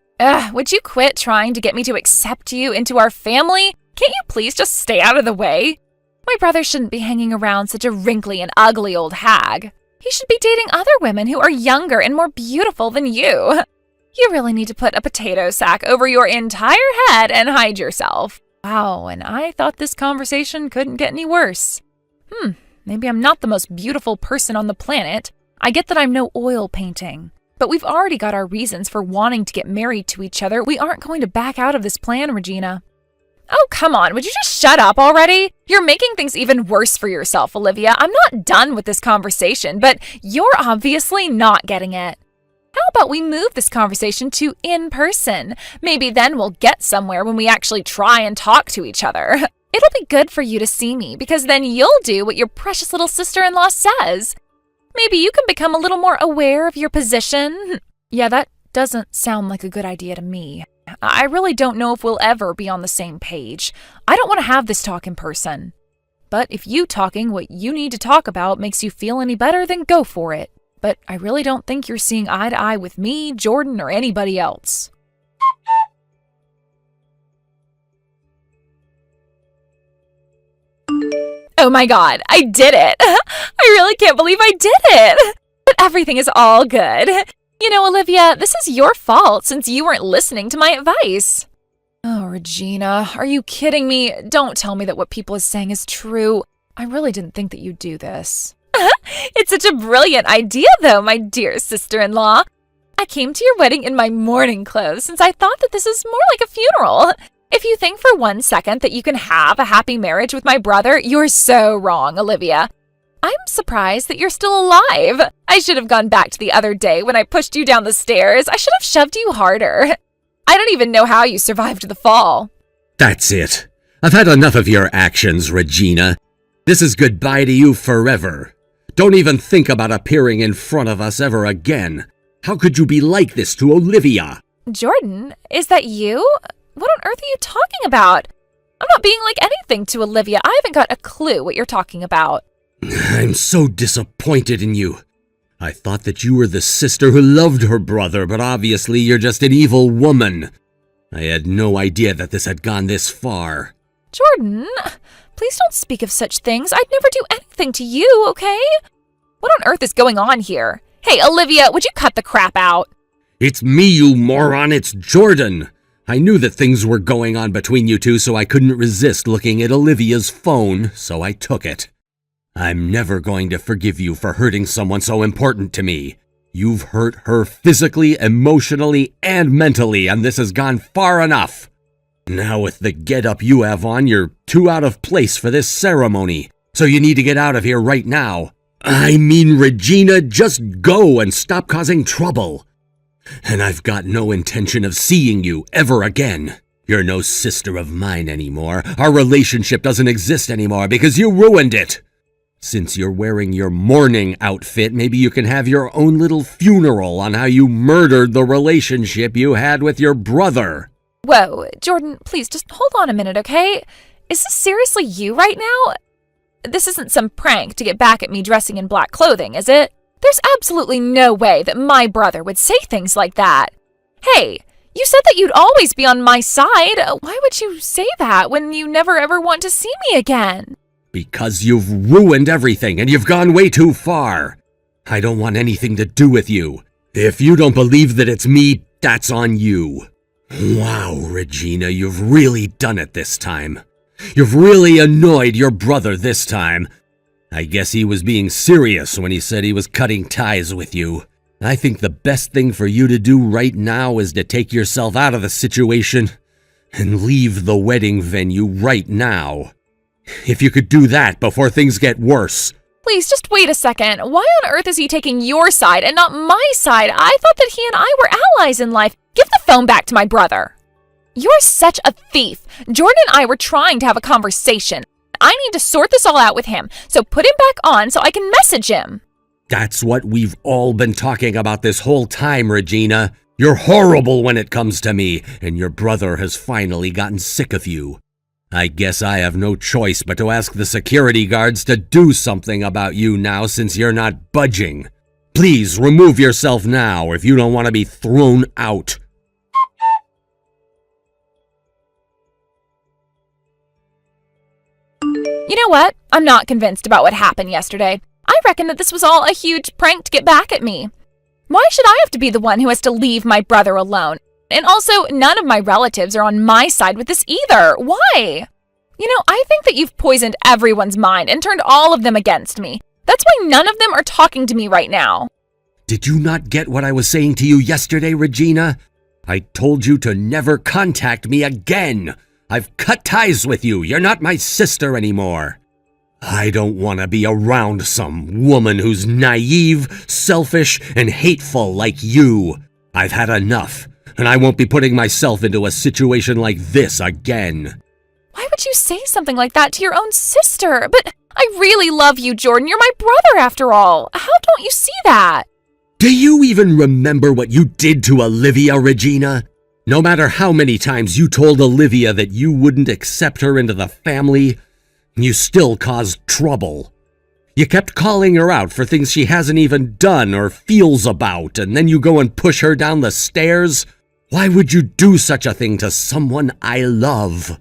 Would you quit trying to get me to accept you into our family? Can't you please just stay out of the way? My brother shouldn't be hanging around such a wrinkly and ugly old hag. He should be dating other women who are younger and more beautiful than you. You really need to put a potato sack over your entire head and hide yourself. Wow, and I thought this conversation couldn't get any worse. Maybe I'm not the most beautiful person on the planet. I get that I'm no oil painting. But we've already got our reasons for wanting to get married to each other. We aren't going to back out of this plan, Regina. Oh, come on. Would you just shut up already? You're making things even worse for yourself, Olivia. I'm not done with this conversation, but you're obviously not getting it. How about we move this conversation to in person? Maybe then we'll get somewhere when we actually try and talk to each other. It'll be good for you to see me, because then you'll do what your precious little sister-in-law says. Maybe you can become a little more aware of your position. Yeah, that doesn't sound like a good idea to me. I really don't know if we'll ever be on the same page. I don't want to have this talk in person. But if you talking what you need to talk about makes you feel any better, then go for it. But I really don't think you're seeing eye to eye with me, Jordan, or anybody else. Oh my god, I did it! I really can't believe I did it! But everything is all good. You know, Olivia, this is your fault since you weren't listening to my advice. Oh, Regina, are you kidding me? Don't tell me that what people are saying is true. I really didn't think that you'd do this. It's such a brilliant idea, though, my dear sister-in-law. I came to your wedding in my mourning clothes since I thought that this is more like a funeral. If you think for 1 second that you can have a happy marriage with my brother, you're so wrong, Olivia. I'm surprised that you're still alive. I should have gone back to the other day when I pushed you down the stairs. I should have shoved you harder. I don't even know how you survived the fall. That's it. I've had enough of your actions, Regina. This is goodbye to you forever. Don't even think about appearing in front of us ever again. How could you be like this to Olivia? Jordan, is that you? What on earth are you talking about? I'm not being like anything to Olivia. I haven't got a clue what you're talking about. I'm so disappointed in you. I thought that you were the sister who loved her brother, but obviously you're just an evil woman. I had no idea that this had gone this far. Jordan, please don't speak of such things. I'd never do anything to you, okay? What on earth is going on here? Hey, Olivia, would you cut the crap out? It's me, you moron. It's Jordan. I knew that things were going on between you two, so I couldn't resist looking at Olivia's phone, so I took it. I'm never going to forgive you for hurting someone so important to me. You've hurt her physically, emotionally, and mentally, and this has gone far enough. Now with the get-up you have on, you're too out of place for this ceremony, so you need to get out of here right now. I mean, Regina, just go and stop causing trouble. And I've got no intention of seeing you ever again. You're no sister of mine anymore. Our relationship doesn't exist anymore because you ruined it. Since you're wearing your mourning outfit, maybe you can have your own little funeral on how you murdered the relationship you had with your brother. Whoa, Jordan, please just hold on a minute, okay? Is this seriously you right now? This isn't some prank to get back at me dressing in black clothing, is it? There's absolutely no way that my brother would say things like that. Hey, you said that you'd always be on my side. Why would you say that when you never ever want to see me again? Because you've ruined everything and you've gone way too far. I don't want anything to do with you. If you don't believe that it's me, that's on you. Wow, Regina, you've really done it this time. You've really annoyed your brother this time. I guess he was being serious when he said he was cutting ties with you. I think the best thing for you to do right now is to take yourself out of the situation and leave the wedding venue right now. If you could do that before things get worse. Please, just wait a second. Why on earth is he taking your side and not my side? I thought that he and I were allies in life. Give the phone back to my brother. You're such a thief. Jordan and I were trying to have a conversation. I need to sort this all out with him, so put him back on so I can message him. That's what we've all been talking about this whole time, Regina. You're horrible when it comes to me, and your brother has finally gotten sick of you. I guess I have no choice but to ask the security guards to do something about you now since you're not budging. Please remove yourself now if you don't want to be thrown out. You know what? I'm not convinced about what happened yesterday. I reckon that this was all a huge prank to get back at me. Why should I have to be the one who has to leave my brother alone? And also, none of my relatives are on my side with this either. Why? You know, I think that you've poisoned everyone's mind and turned all of them against me. That's why none of them are talking to me right now. Did you not get what I was saying to you yesterday, Regina? I told you to never contact me again. I've cut ties with you. You're not my sister anymore. I don't want to be around some woman who's naive, selfish, and hateful like you. I've had enough, and I won't be putting myself into a situation like this again. Why would you say something like that to your own sister? But I really love you, Jordan. You're my brother after all. How don't you see that? Do you even remember what you did to Olivia, Regina? No matter how many times you told Olivia that you wouldn't accept her into the family, you still caused trouble. You kept calling her out for things she hasn't even done or feels about, and then you go and push her down the stairs? Why would you do such a thing to someone I love?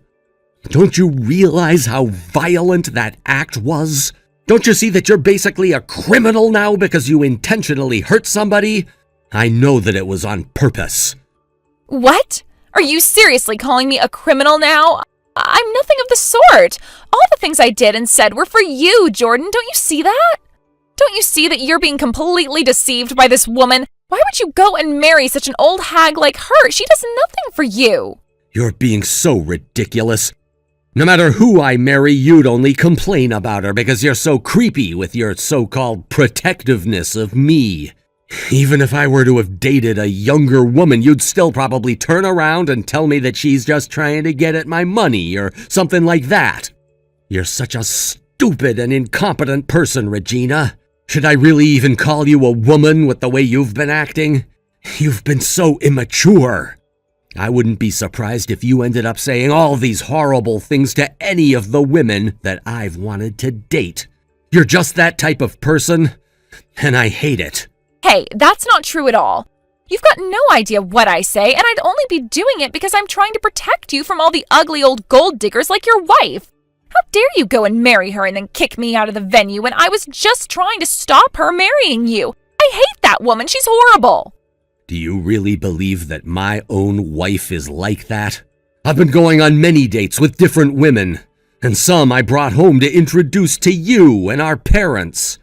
Don't you realize how violent that act was? Don't you see that you're basically a criminal now because you intentionally hurt somebody? I know that it was on purpose. What? Are you seriously calling me a criminal now? I'm nothing of the sort. All the things I did and said were for you, Jordan. Don't you see that? Don't you see that you're being completely deceived by this woman? Why would you go and marry such an old hag like her? She does nothing for you. You're being so ridiculous. No matter who I marry, you'd only complain about her because you're so creepy with your so-called protectiveness of me. Even if I were to have dated a younger woman, you'd still probably turn around and tell me that she's just trying to get at my money or something like that. You're such a stupid and incompetent person, Regina. Should I really even call you a woman with the way you've been acting? You've been so immature. I wouldn't be surprised if you ended up saying all these horrible things to any of the women that I've wanted to date. You're just that type of person, and I hate it. Hey, that's not true at all. You've got no idea what I say, and I'd only be doing it because I'm trying to protect you from all the ugly old gold diggers like your wife. How dare you go and marry her and then kick me out of the venue when I was just trying to stop her marrying you? I hate that woman. She's horrible. Do you really believe that my own wife is like that? I've been going on many dates with different women, and some I brought home to introduce to you and our parents.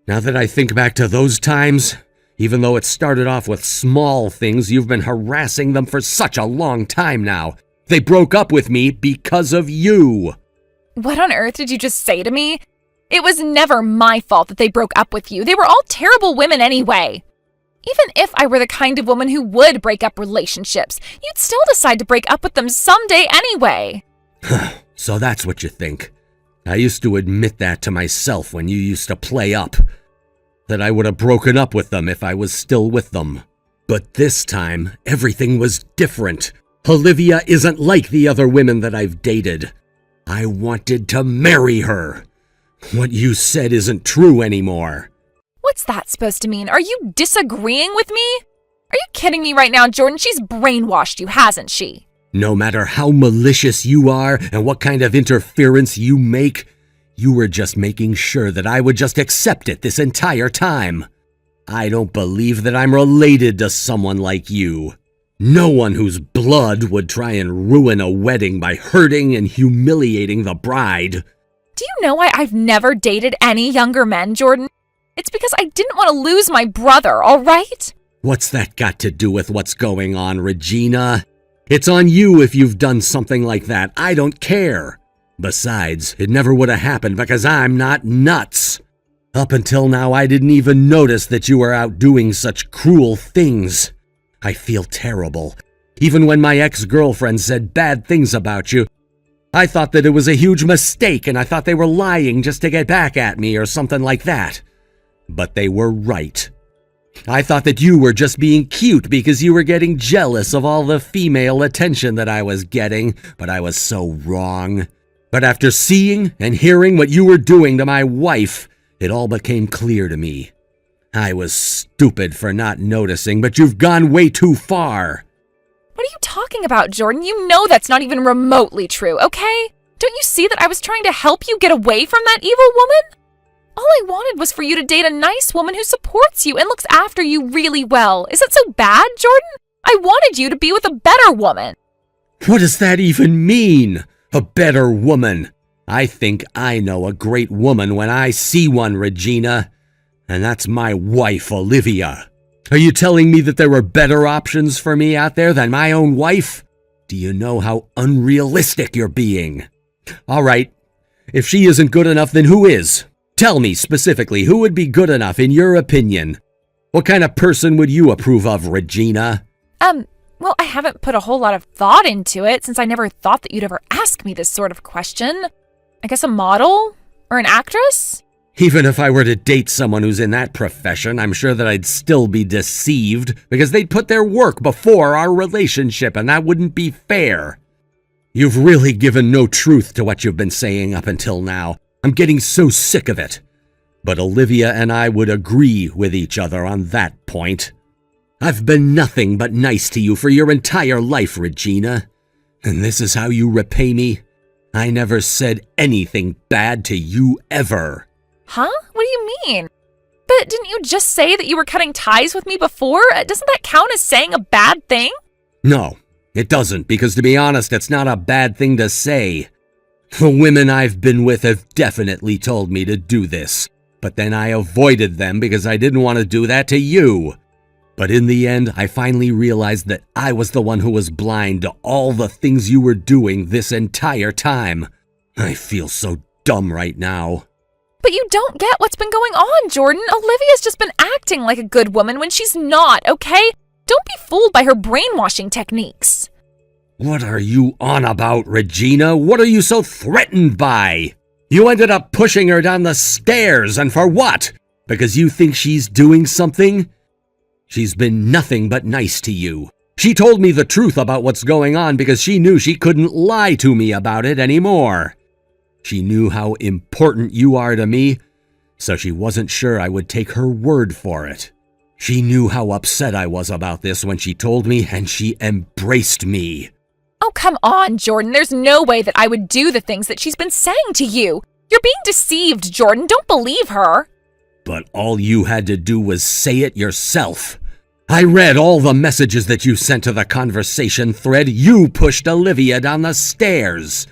Now that I think back to those times, even though it started off with small things, you've been harassing them for such a long time now. They broke up with me because of you. What on earth did you just say to me? It was never my fault that they broke up with you. They were all terrible women anyway. Even if I were the kind of woman who would break up relationships, you'd still decide to break up with them someday anyway. So that's what you think. I used to admit that to myself when you used to play up. That I would have broken up with them if I was still with them. But this time, everything was different. Olivia isn't like the other women that I've dated. I wanted to marry her. What you said isn't true anymore. What's that supposed to mean? Are you disagreeing with me? Are you kidding me right now, Jordan? She's brainwashed you, hasn't she? No matter how malicious you are and what kind of interference you make, you were just making sure that I would just accept it this entire time. I don't believe that I'm related to someone like you. No one whose blood would try and ruin a wedding by hurting and humiliating the bride. Do you know why I've never dated any younger men, Jordan? It's because I didn't want to lose my brother, all right? What's that got to do with what's going on, Regina? It's on you if you've done something like that. I don't care. Besides, it never would have happened because I'm not nuts. Up until now, I didn't even notice that you were out doing such cruel things. I feel terrible. Even when my ex-girlfriend said bad things about you, I thought that it was a huge mistake and I thought they were lying just to get back at me or something like that. But they were right. I thought that you were just being cute because you were getting jealous of all the female attention that I was getting, but I was so wrong. But after seeing and hearing what you were doing to my wife, it all became clear to me. I was stupid for not noticing, but you've gone way too far. What are you talking about, Jordan? You know that's not even remotely true, okay? Don't you see that I was trying to help you get away from that evil woman? All I wanted was for you to date a nice woman who supports you and looks after you really well. Is that so bad, Jordan? I wanted you to be with a better woman. What does that even mean? A better woman? I think I know a great woman when I see one, Regina. And that's my wife, Olivia. Are you telling me that there were better options for me out there than my own wife? Do you know how unrealistic you're being? All right, if she isn't good enough, then who is? Tell me specifically, who would be good enough in your opinion? What kind of person would you approve of, Regina? Well, I haven't put a whole lot of thought into it since I never thought that you'd ever ask me this sort of question. I guess a model? Or an actress? Even if I were to date someone who's in that profession, I'm sure that I'd still be deceived because they'd put their work before our relationship, and that wouldn't be fair. You've really given no truth to what you've been saying up until now. I'm getting so sick of it. But Olivia and I would agree with each other on that point. I've been nothing but nice to you for your entire life, Regina. And this is how you repay me? I never said anything bad to you ever. Huh? What do you mean? But didn't you just say that you were cutting ties with me before? Doesn't that count as saying a bad thing? No, it doesn't, because to be honest, it's not a bad thing to say. The women I've been with have definitely told me to do this, but then I avoided them because I didn't want to do that to you. But in the end, I finally realized that I was the one who was blind to all the things you were doing this entire time. I feel so dumb right now. But you don't get what's been going on, Jordan. Olivia's just been acting like a good woman when she's not, okay? Don't be fooled by her brainwashing techniques. What are you on about, Regina? What are you so threatened by? You ended up pushing her down the stairs, and for what? Because you think she's doing something? She's been nothing but nice to you. She told me the truth about what's going on because she knew she couldn't lie to me about it anymore. She knew how important you are to me, so she wasn't sure I would take her word for it. She knew how upset I was about this when she told me, and she embraced me. Oh, come on, Jordan. There's no way that I would do the things that she's been saying to you. You're being deceived, Jordan. Don't believe her. But all you had to do was say it yourself. I read all the messages that you sent to the conversation thread. You pushed Olivia down the stairs.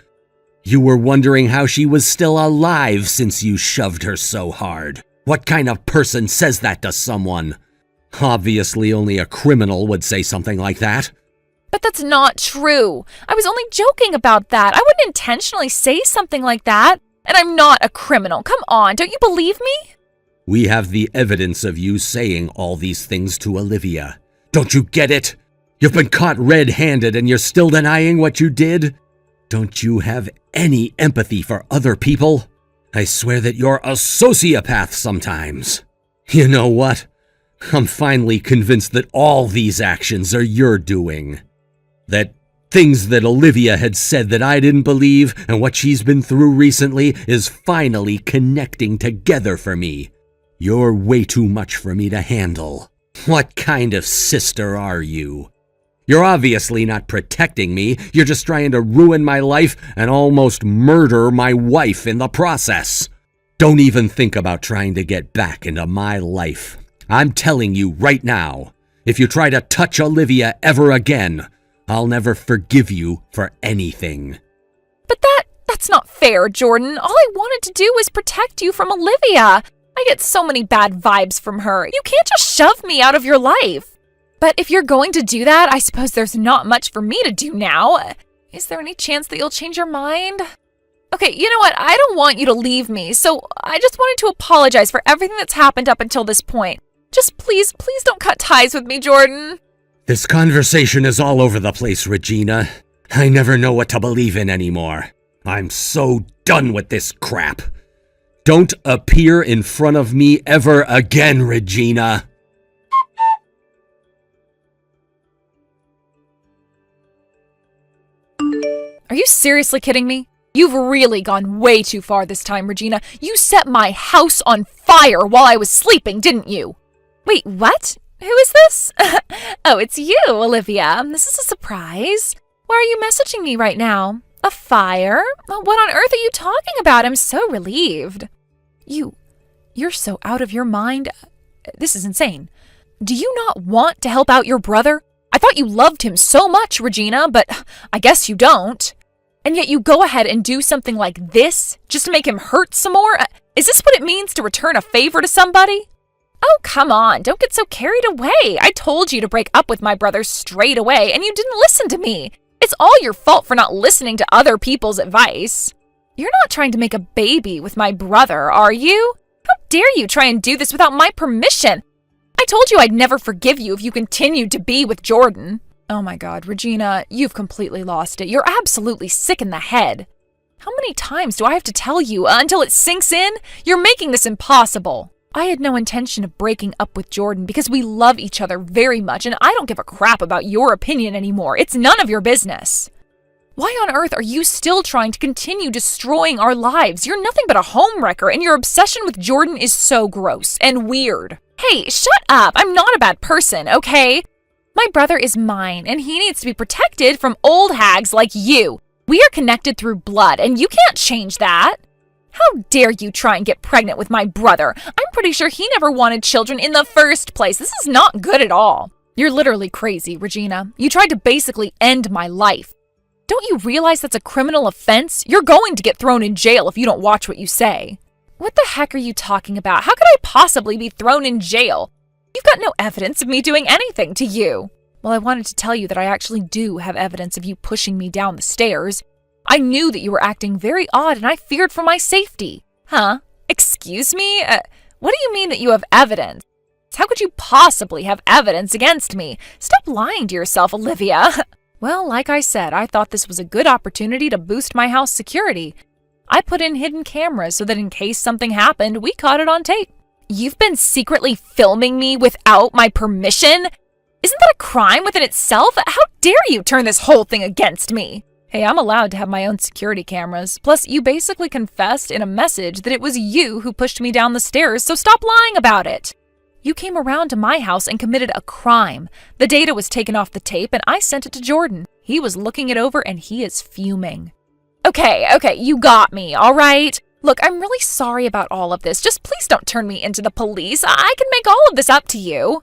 You were wondering how she was still alive since you shoved her so hard. What kind of person says that to someone? Obviously, only a criminal would say something like that. But that's not true. I was only joking about that. I wouldn't intentionally say something like that. And I'm not a criminal. Come on, don't you believe me? We have the evidence of you saying all these things to Olivia. Don't you get it? You've been caught red-handed and you're still denying what you did? Don't you have any empathy for other people? I swear that you're a sociopath sometimes. You know what? I'm finally convinced that all these actions are your doing. That things that Olivia had said that I didn't believe and what she's been through recently is finally connecting together for me. You're way too much for me to handle. What kind of sister are you? You're obviously not protecting me. You're just trying to ruin my life and almost murder my wife in the process. Don't even think about trying to get back into my life. I'm telling you right now, if you try to touch Olivia ever again, I'll never forgive you for anything. But that's not fair, Jordan. All I wanted to do was protect you from Olivia. I get so many bad vibes from her. You can't just shove me out of your life. But if you're going to do that, I suppose there's not much for me to do now. Is there any chance that you'll change your mind? Okay, you know what? I don't want you to leave me, so I just wanted to apologize for everything that's happened up until this point. Just please don't cut ties with me, Jordan. This conversation is all over the place, Regina. I never know what to believe in anymore. I'm so done with this crap. Don't appear in front of me ever again, Regina. Are you seriously kidding me? You've really gone way too far this time, Regina. You set my house on fire while I was sleeping, didn't you? Wait, what? Who is this? Oh, it's you, Olivia. This is a surprise. Why are you messaging me right now? A fire? What on earth are you talking about? I'm so relieved. You're so out of your mind. This is insane. Do you not want to help out your brother? I thought you loved him so much, Regina, but I guess you don't. And yet you go ahead and do something like this just to make him hurt some more? Is this what it means to return a favor to somebody? Oh, come on, don't get so carried away. I told you to break up with my brother straight away, and you didn't listen to me. It's all your fault for not listening to other people's advice. You're not trying to make a baby with my brother, are you? How dare you try and do this without my permission? I told you I'd never forgive you if you continued to be with Jordan. Oh my God, Regina, you've completely lost it. You're absolutely sick in the head. How many times do I have to tell you until it sinks in? You're making this impossible. I had no intention of breaking up with Jordan because we love each other very much, and I don't give a crap about your opinion anymore. It's none of your business. Why on earth are you still trying to continue destroying our lives? You're nothing but a homewrecker, and your obsession with Jordan is so gross and weird. Hey, shut up. I'm not a bad person, okay? My brother is mine, and he needs to be protected from old hags like you. We are connected through blood, and you can't change that. How dare you try and get pregnant with my brother? I'm pretty sure he never wanted children in the first place. This is not good at all. You're literally crazy, Regina. You tried to basically end my life. Don't you realize that's a criminal offense? You're going to get thrown in jail if you don't watch what you say. What the heck are you talking about? How could I possibly be thrown in jail? You've got no evidence of me doing anything to you. Well, I wanted to tell you that I actually do have evidence of you pushing me down the stairs. I knew that you were acting very odd, and I feared for my safety. Huh? Excuse me? What do you mean that you have evidence? How could you possibly have evidence against me? Stop lying to yourself, Olivia. Well, like I said, I thought this was a good opportunity to boost my house security. I put in hidden cameras so that in case something happened, we caught it on tape. You've been secretly filming me without my permission? Isn't that a crime within itself? How dare you turn this whole thing against me? Hey, I'm allowed to have my own security cameras. Plus, you basically confessed in a message that it was you who pushed me down the stairs, so stop lying about it. You came around to my house and committed a crime. The data was taken off the tape and I sent it to Jordan. He was looking it over and he is fuming. Okay, you got me, all right? Look, I'm really sorry about all of this. Just please don't turn me into the police. I can make all of this up to you.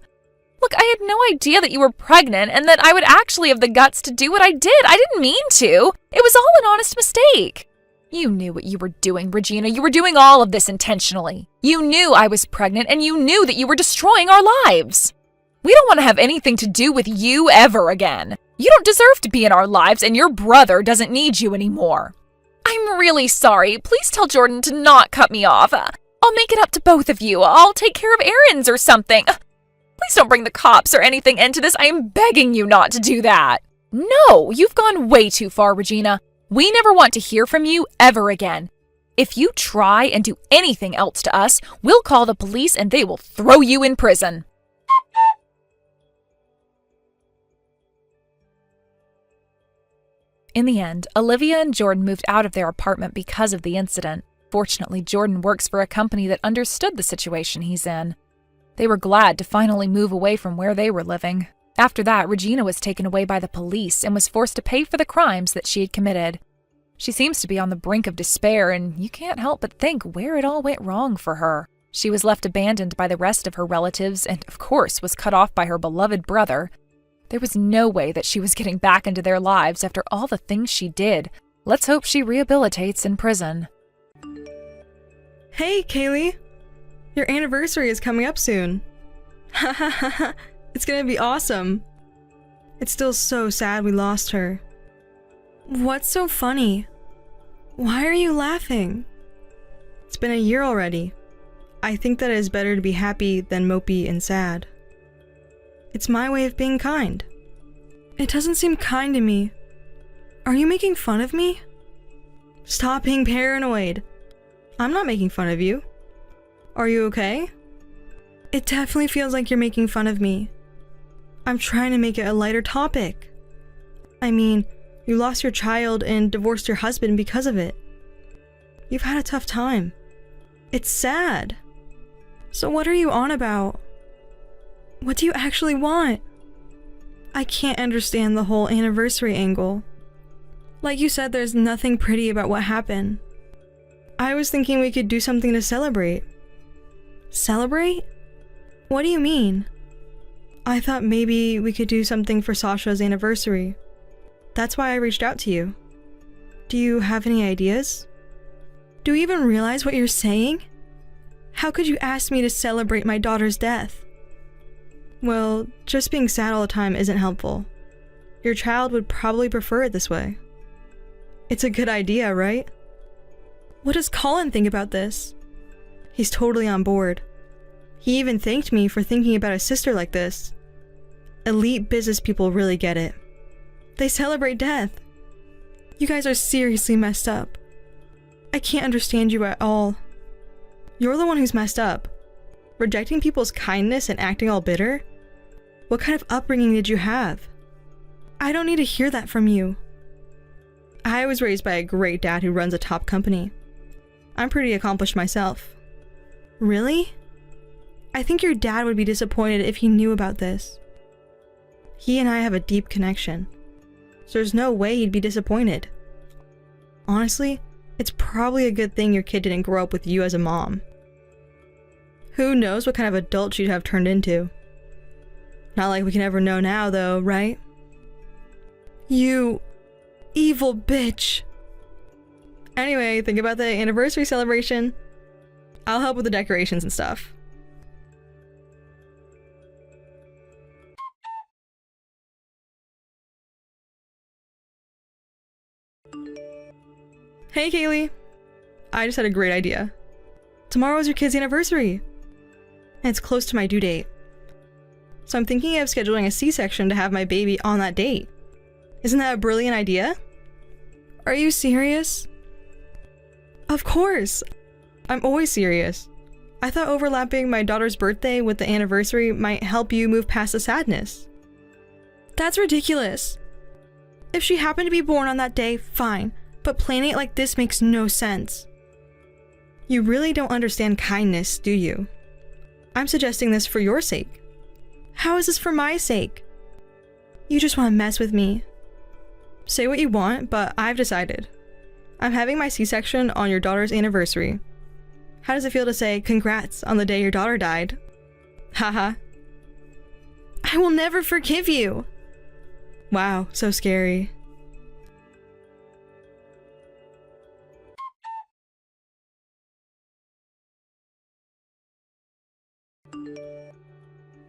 Look, I had no idea that you were pregnant and that I would actually have the guts to do what I did. I didn't mean to. It was all an honest mistake. You knew what you were doing, Regina. You were doing all of this intentionally. You knew I was pregnant and you knew that you were destroying our lives. We don't want to have anything to do with you ever again. You don't deserve to be in our lives and your brother doesn't need you anymore. I'm really sorry. Please tell Jordan to not cut me off. I'll make it up to both of you. I'll take care of errands or something. Please don't bring the cops or anything into this. I am begging you not to do that. No, you've gone way too far, Regina. We never want to hear from you ever again. If you try and do anything else to us, we'll call the police and they will throw you in prison. In the end, Olivia and Jordan moved out of their apartment because of the incident. Fortunately, Jordan works for a company that understood the situation he's in. They were glad to finally move away from where they were living. After that, Regina was taken away by the police and was forced to pay for the crimes that she had committed. She seems to be on the brink of despair, and you can't help but think where it all went wrong for her. She was left abandoned by the rest of her relatives and, of course, was cut off by her beloved brother. There was no way that she was getting back into their lives after all the things she did. Let's hope she rehabilitates in prison. Hey, Kaylee! Your anniversary is coming up soon. Ha ha ha ha. It's gonna be awesome. It's still so sad we lost her. What's so funny? Why are you laughing? It's been a year already. I think that it is better to be happy than mopey and sad. It's my way of being kind. It doesn't seem kind to me. Are you making fun of me? Stop being paranoid. I'm not making fun of you. Are you okay? It definitely feels like you're making fun of me. I'm trying to make it a lighter topic. I mean, you lost your child and divorced your husband because of it. You've had a tough time. It's sad. So what are you on about? What do you actually want? I can't understand the whole anniversary angle. Like you said, there's nothing pretty about what happened. I was thinking we could do something to celebrate. Celebrate? What do you mean? I thought maybe we could do something for Sasha's anniversary. That's why I reached out to you. Do you have any ideas? Do you even realize what you're saying? How could you ask me to celebrate my daughter's death? Well, just being sad all the time isn't helpful. Your child would probably prefer it this way. It's a good idea, right? What does Colin think about this? He's totally on board. He even thanked me for thinking about a sister like this. Elite business people really get it. They celebrate death. You guys are seriously messed up. I can't understand you at all. You're the one who's messed up. Rejecting people's kindness and acting all bitter? What kind of upbringing did you have? I don't need to hear that from you. I was raised by a great dad who runs a top company. I'm pretty accomplished myself. Really? I think your dad would be disappointed if he knew about this. He and I have a deep connection, so there's no way he'd be disappointed. Honestly, it's probably a good thing your kid didn't grow up with you as a mom. Who knows what kind of adult she'd have turned into. Not like we can ever know now, though, right? You evil bitch. Anyway, think about the anniversary celebration. I'll help with the decorations and stuff. Hey, Kaylee. I just had a great idea. Tomorrow is your kid's anniversary, and it's close to my due date. So I'm thinking of scheduling a C-section to have my baby on that date. Isn't that a brilliant idea? Are you serious? Of course. I'm always serious. I thought overlapping my daughter's birthday with the anniversary might help you move past the sadness. That's ridiculous. If she happened to be born on that day, fine. But planning it like this makes no sense. You really don't understand kindness, do you? I'm suggesting this for your sake. How is this for my sake? You just want to mess with me. Say what you want, but I've decided. I'm having my C-section on your daughter's anniversary. How does it feel to say congrats on the day your daughter died? Haha. I will never forgive you. Wow, so scary.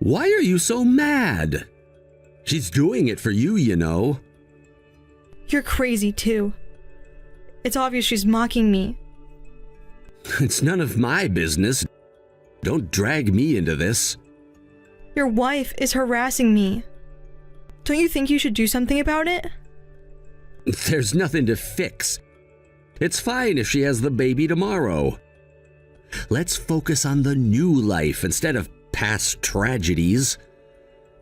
Why are you so mad? She's doing it for you, you know. You're crazy too. It's obvious she's mocking me. It's none of my business. Don't drag me into this. Your wife is harassing me. Don't you think you should do something about it? There's nothing to fix. It's fine if she has the baby tomorrow. Let's focus on the new life instead of past tragedies.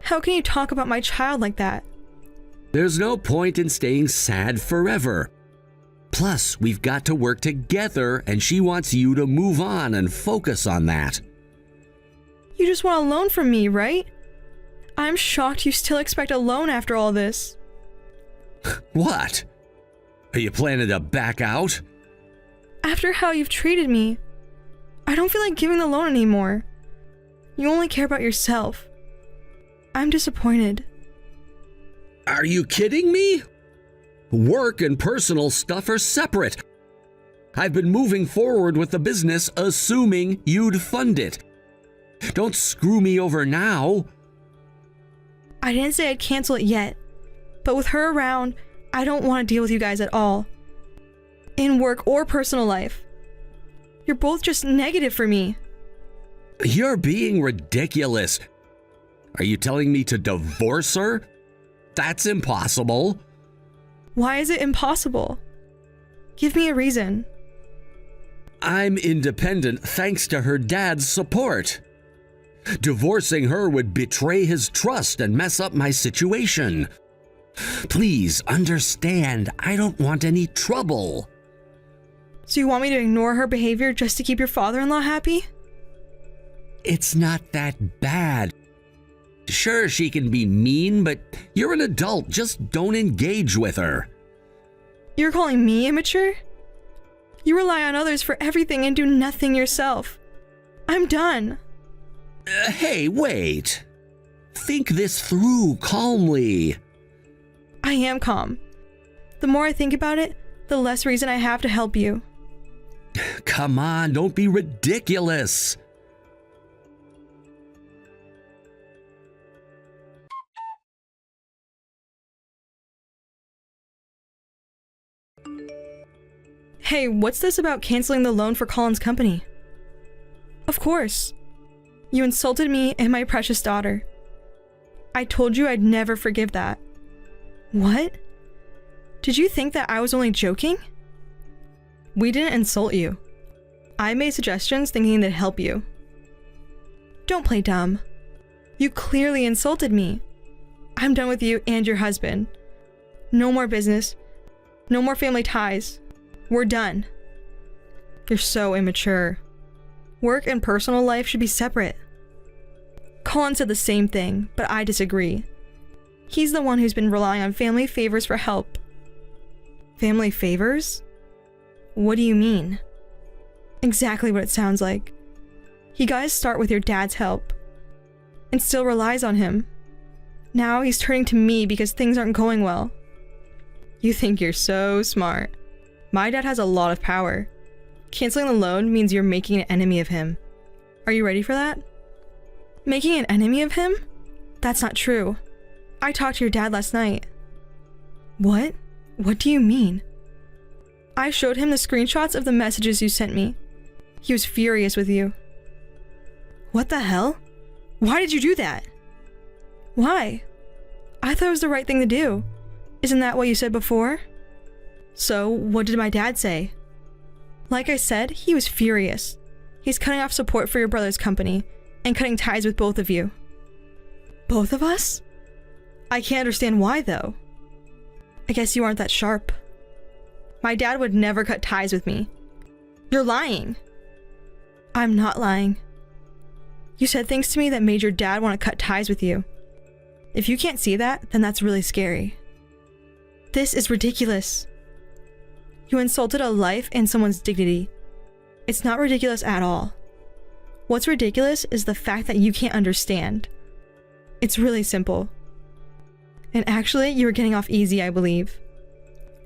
How can you talk about my child like that? There's no point in staying sad forever. Plus, we've got to work together, and she wants you to move on and focus on that. You just want a loan from me, right? I'm shocked you still expect a loan after all this. What? Are you planning to back out? After how you've treated me, I don't feel like giving the loan anymore. You only care about yourself. I'm disappointed. Are you kidding me? Work and personal stuff are separate. I've been moving forward with the business assuming you'd fund it. Don't screw me over now. I didn't say I'd cancel it yet, but with her around, I don't want to deal with you guys at all. In work or personal life. You're both just negative for me. You're being ridiculous. Are you telling me to divorce her? That's impossible. Why is it impossible? Give me a reason. I'm independent thanks to her dad's support. Divorcing her would betray his trust and mess up my situation. Please understand, I don't want any trouble. So you want me to ignore her behavior just to keep your father-in-law happy? It's not that bad. Sure, she can be mean, but you're an adult. Just don't engage with her. You're calling me immature? You rely on others for everything and do nothing yourself. I'm done. Hey, wait. Think this through calmly. I am calm. The more I think about it, the less reason I have to help you. Come on, don't be ridiculous. Hey, what's this about canceling the loan for Colin's company? Of course. You insulted me and my precious daughter. I told you I'd never forgive that. What? Did you think that I was only joking? We didn't insult you. I made suggestions thinking they'd help you. Don't play dumb. You clearly insulted me. I'm done with you and your husband. No more business. No more family ties. We're done. You're so immature. Work and personal life should be separate. Colin said the same thing, but I disagree. He's the one who's been relying on family favors for help. Family favors? What do you mean? Exactly what it sounds like. He got his start with your dad's help, and still relies on him. Now he's turning to me because things aren't going well. You think you're so smart. My dad has a lot of power. Canceling the loan means you're making an enemy of him. Are you ready for that? Making an enemy of him? That's not true. I talked to your dad last night. What? What do you mean? I showed him the screenshots of the messages you sent me. He was furious with you. What the hell? Why did you do that? Why? I thought it was the right thing to do. Isn't that what you said before? So, what did my dad say? Like I said, he was furious. He's cutting off support for your brother's company and cutting ties with both of you. Both of us? I can't understand why, though. I guess you aren't that sharp. My dad would never cut ties with me. You're lying. I'm not lying. You said things to me that made your dad want to cut ties with you. If you can't see that, then that's really scary. This is ridiculous. You insulted a life and someone's dignity. It's not ridiculous at all. What's ridiculous is the fact that you can't understand. It's really simple. And actually, you were getting off easy, I believe.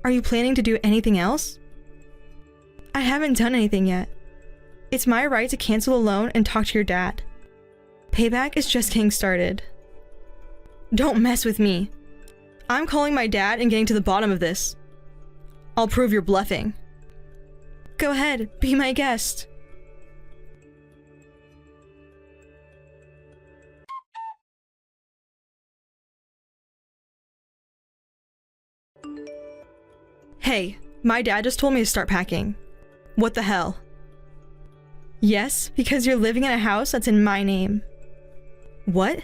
Are you planning to do anything else? I haven't done anything yet. It's my right to cancel the loan and talk to your dad. Payback is just getting started. Don't mess with me. I'm calling my dad and getting to the bottom of this. I'll prove you're bluffing. Go ahead, be my guest. Hey, my dad just told me to start packing. What the hell? Yes, because you're living in a house that's in my name. What?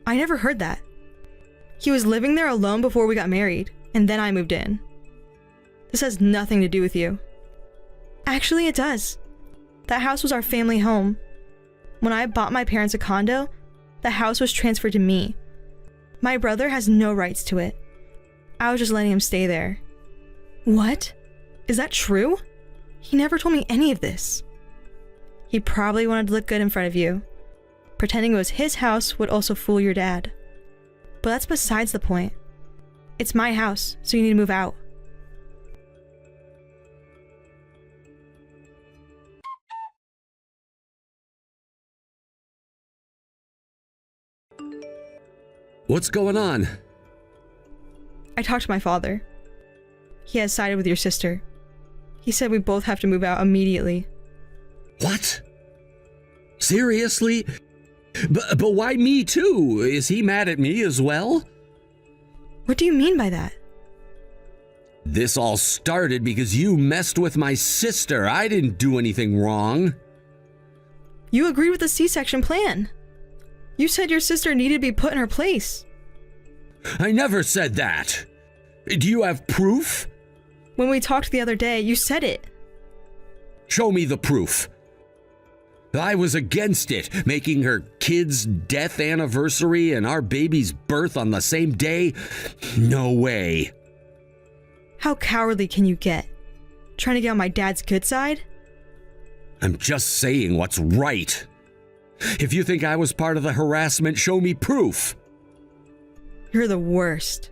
I never heard that. He was living there alone before we got married, and then I moved in. This has nothing to do with you. Actually, it does. That house was our family home. When I bought my parents a condo, the house was transferred to me. My brother has no rights to it. I was just letting him stay there. What? Is that true? He never told me any of this. He probably wanted to look good in front of you. Pretending it was his house would also fool your dad. But that's besides the point. It's my house, so you need to move out. What's going on? I talked to my father. He has sided with your sister. He said we both have to move out immediately. What? Seriously? But why me too? Is he mad at me as well? What do you mean by that? This all started because you messed with my sister. I didn't do anything wrong. You agreed with the C-section plan. You said your sister needed to be put in her place. I never said that. Do you have proof? When we talked the other day, you said it. Show me the proof. I was against it, making her kid's death anniversary and our baby's birth on the same day? No way. How cowardly can you get? Trying to get on my dad's good side? I'm just saying what's right. If you think I was part of the harassment, show me proof. You're the worst.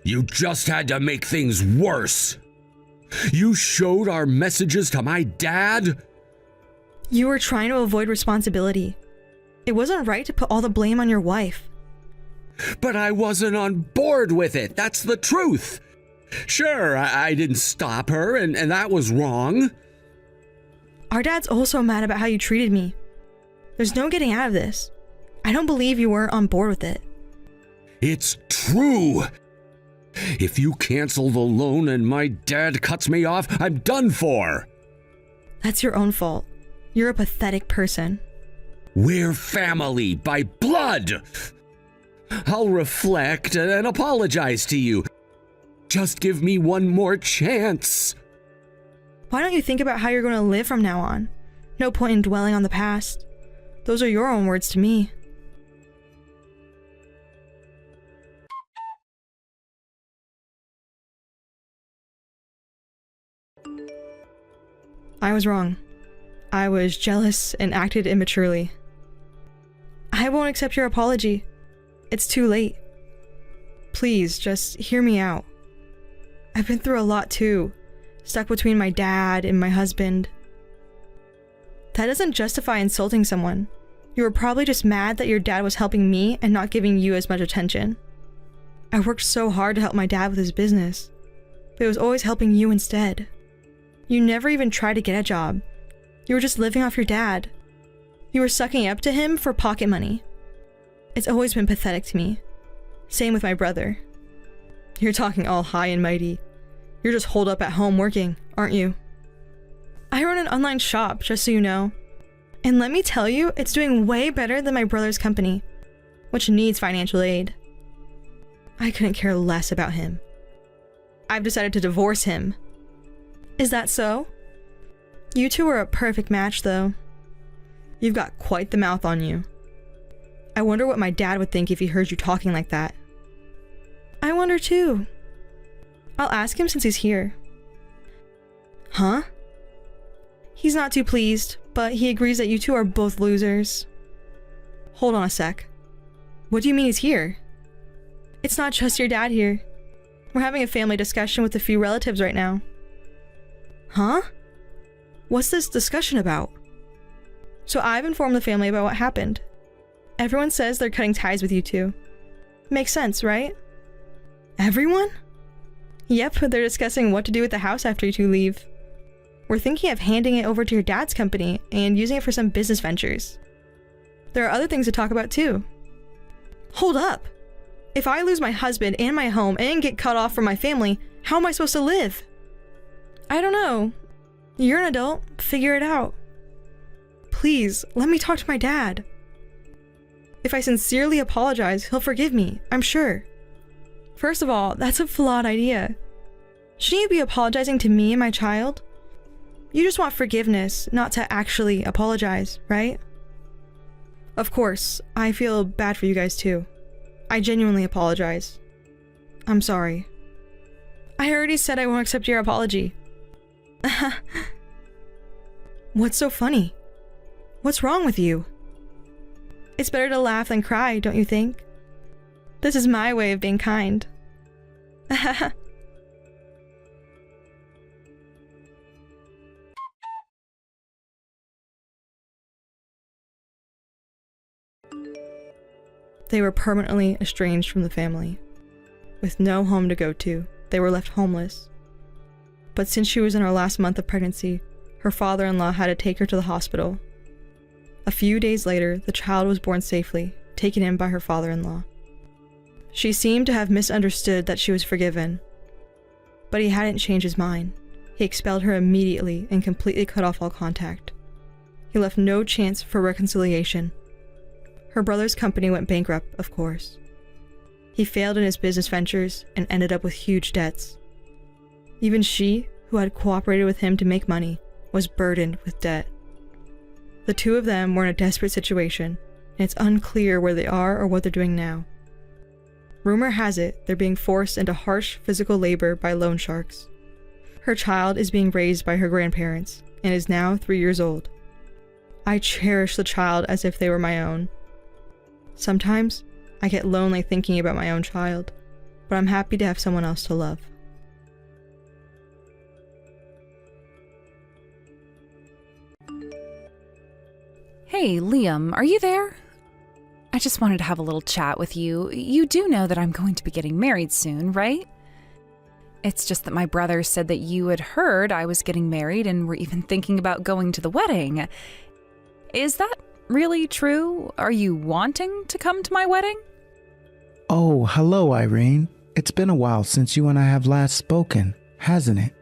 You just had to make things worse. You showed our messages to my dad? You were trying to avoid responsibility. It wasn't right to put all the blame on your wife. But I wasn't on board with it. That's the truth. Sure, I didn't stop her, and that was wrong. Our dad's also mad about how you treated me. There's no getting out of this. I don't believe you weren't on board with it. It's true. If you cancel the loan and my dad cuts me off, I'm done for. That's your own fault. You're a pathetic person. We're family by blood. I'll reflect and apologize to you. Just give me one more chance. Why don't you think about how you're going to live from now on? No point in dwelling on the past. Those are your own words to me. I was wrong. I was jealous and acted immaturely. I won't accept your apology. It's too late. Please, just hear me out. I've been through a lot too, stuck between my dad and my husband. That doesn't justify insulting someone. You were probably just mad that your dad was helping me and not giving you as much attention. I worked so hard to help my dad with his business, but it was always helping you instead. You never even tried to get a job. You were just living off your dad. You were sucking up to him for pocket money. It's always been pathetic to me. Same with my brother. You're talking all high and mighty. You're just holed up at home working, aren't you? I run an online shop, just so you know. And let me tell you, it's doing way better than my brother's company, which needs financial aid. I couldn't care less about him. I've decided to divorce him. Is that so? You two are a perfect match, though. You've got quite the mouth on you. I wonder what my dad would think if he heard you talking like that. I wonder too. I'll ask him since he's here. Huh? He's not too pleased, but he agrees that you two are both losers. Hold on a sec. What do you mean he's here? It's not just your dad here. We're having a family discussion with a few relatives right now. Huh? What's this discussion about? So I've informed the family about what happened. Everyone says they're cutting ties with you two. Makes sense, right? Everyone? Yep, they're discussing what to do with the house after you two leave. We're thinking of handing it over to your dad's company and using it for some business ventures. There are other things to talk about too. Hold up! If I lose my husband and my home and get cut off from my family, how am I supposed to live? I don't know. You're an adult. Figure it out. Please, let me talk to my dad. If I sincerely apologize, he'll forgive me, I'm sure. First of all, that's a flawed idea. Shouldn't you be apologizing to me and my child? You just want forgiveness, not to actually apologize, right? Of course, I feel bad for you guys too. I genuinely apologize. I'm sorry. I already said I won't accept your apology. What's so funny? What's wrong with you? It's better to laugh than cry, don't you think? This is my way of being kind. They were permanently estranged from the family. With no home to go to, they were left homeless. But since she was in her last month of pregnancy, her father-in-law had to take her to the hospital. A few days later, the child was born safely, taken in by her father-in-law. She seemed to have misunderstood that she was forgiven, but he hadn't changed his mind. He expelled her immediately and completely cut off all contact. He left no chance for reconciliation. Her brother's company went bankrupt, of course. He failed in his business ventures and ended up with huge debts. Even she, who had cooperated with him to make money, was burdened with debt. The two of them were in a desperate situation, and it's unclear where they are or what they're doing now. Rumor has it they're being forced into harsh physical labor by loan sharks. Her child is being raised by her grandparents and is now 3 years old. I cherish the child as if they were my own. Sometimes I get lonely thinking about my own child, but I'm happy to have someone else to love. Hey, Liam, are you there? I just wanted to have a little chat with you. You do know that I'm going to be getting married soon, right? It's just that my brother said that you had heard I was getting married and were even thinking about going to the wedding. Is that really true? Are you wanting to come to my wedding? Oh, hello, Irene. It's been a while since you and I have last spoken, hasn't it?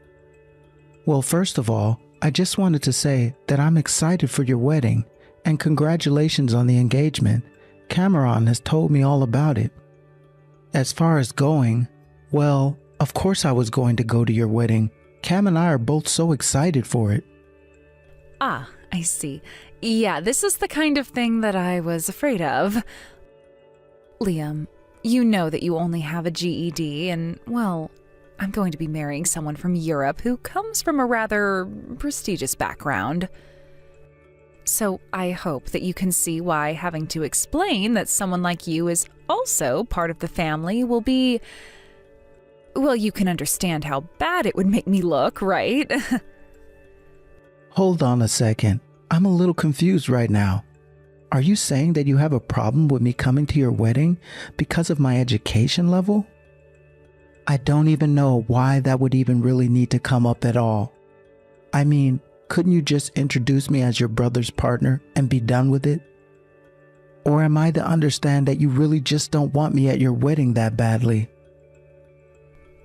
Well, first of all, I just wanted to say that I'm excited for your wedding, and congratulations on the engagement. Cameron has told me all about it. As far as going, well, of course I was going to go to your wedding. Cam and I are both so excited for it. Ah, I see. Yeah, this is the kind of thing that I was afraid of. Liam, you know that you only have a GED and, well, I'm going to be marrying someone from Europe who comes from a rather prestigious background. So I hope that you can see why having to explain that someone like you is also part of the family will be... Well, you can understand how bad it would make me look, right? Hold on a second. I'm a little confused right now. Are you saying that you have a problem with me coming to your wedding because of my education level? I don't even know why that would even really need to come up at all. I mean, couldn't you just introduce me as your brother's partner and be done with it? Or am I to understand that you really just don't want me at your wedding that badly?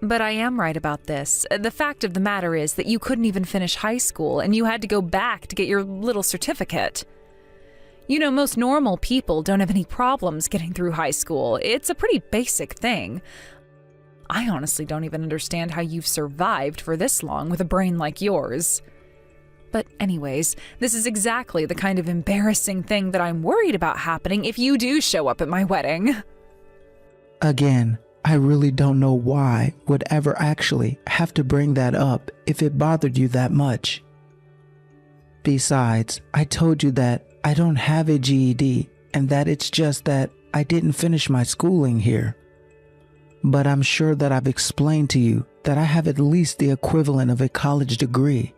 But I am right about this. The fact of the matter is that you couldn't even finish high school and you had to go back to get your little certificate. You know, most normal people don't have any problems getting through high school. It's a pretty basic thing. I honestly don't even understand how you've survived for this long with a brain like yours. But anyways, this is exactly the kind of embarrassing thing that I'm worried about happening if you do show up at my wedding. Again, I really don't know why would ever actually have to bring that up if it bothered you that much. Besides, I told you that I don't have a GED and that it's just that I didn't finish my schooling here. But I'm sure that I've explained to you that I have at least the equivalent of a college degree.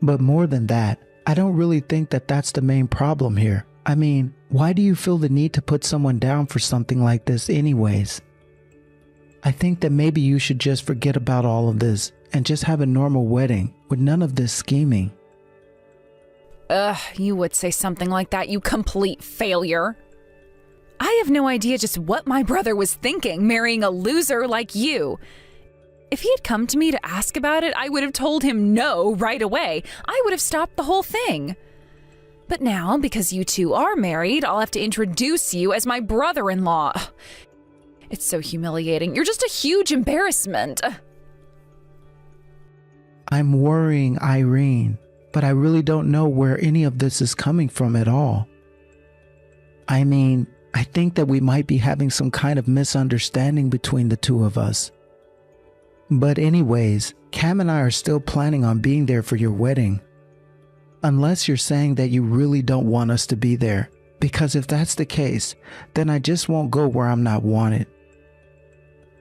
But more than that, I don't really think that that's the main problem here. I mean, why do you feel the need to put someone down for something like this anyways? I think that maybe you should just forget about all of this and just have a normal wedding with none of this scheming. Ugh, you would say something like that, you complete failure. I have no idea just what my brother was thinking, marrying a loser like you. If he had come to me to ask about it, I would have told him no right away. I would have stopped the whole thing. But now, because you two are married, I'll have to introduce you as my brother-in-law. It's so humiliating. You're just a huge embarrassment. I'm worrying, Irene, but I really don't know where any of this is coming from at all. I mean, I think that we might be having some kind of misunderstanding between the two of us. But anyways, Cam and I are still planning on being there for your wedding. Unless you're saying that you really don't want us to be there, because if that's the case, then I just won't go where I'm not wanted.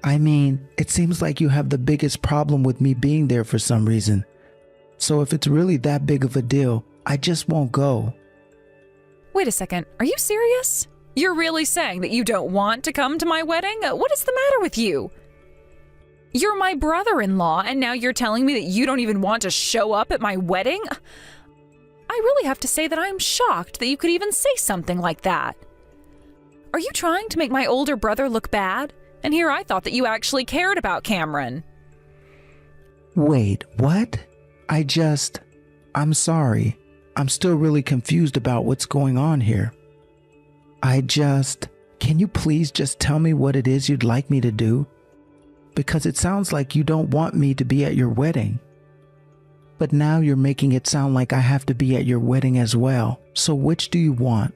I mean, it seems like you have the biggest problem with me being there for some reason. So if it's really that big of a deal, I just won't go. Wait a second, are you serious? You're really saying that you don't want to come to my wedding? What is the matter with you? You're my brother-in-law, and now you're telling me that you don't even want to show up at my wedding? I really have to say that I'm shocked that you could even say something like that. Are you trying to make my older brother look bad? And here I thought that you actually cared about Cameron. Wait, what? I'm sorry. I'm still really confused about what's going on here. Can you please just tell me what it is you'd like me to do? Because it sounds like you don't want me to be at your wedding. But now you're making it sound like I have to be at your wedding as well. So which do you want?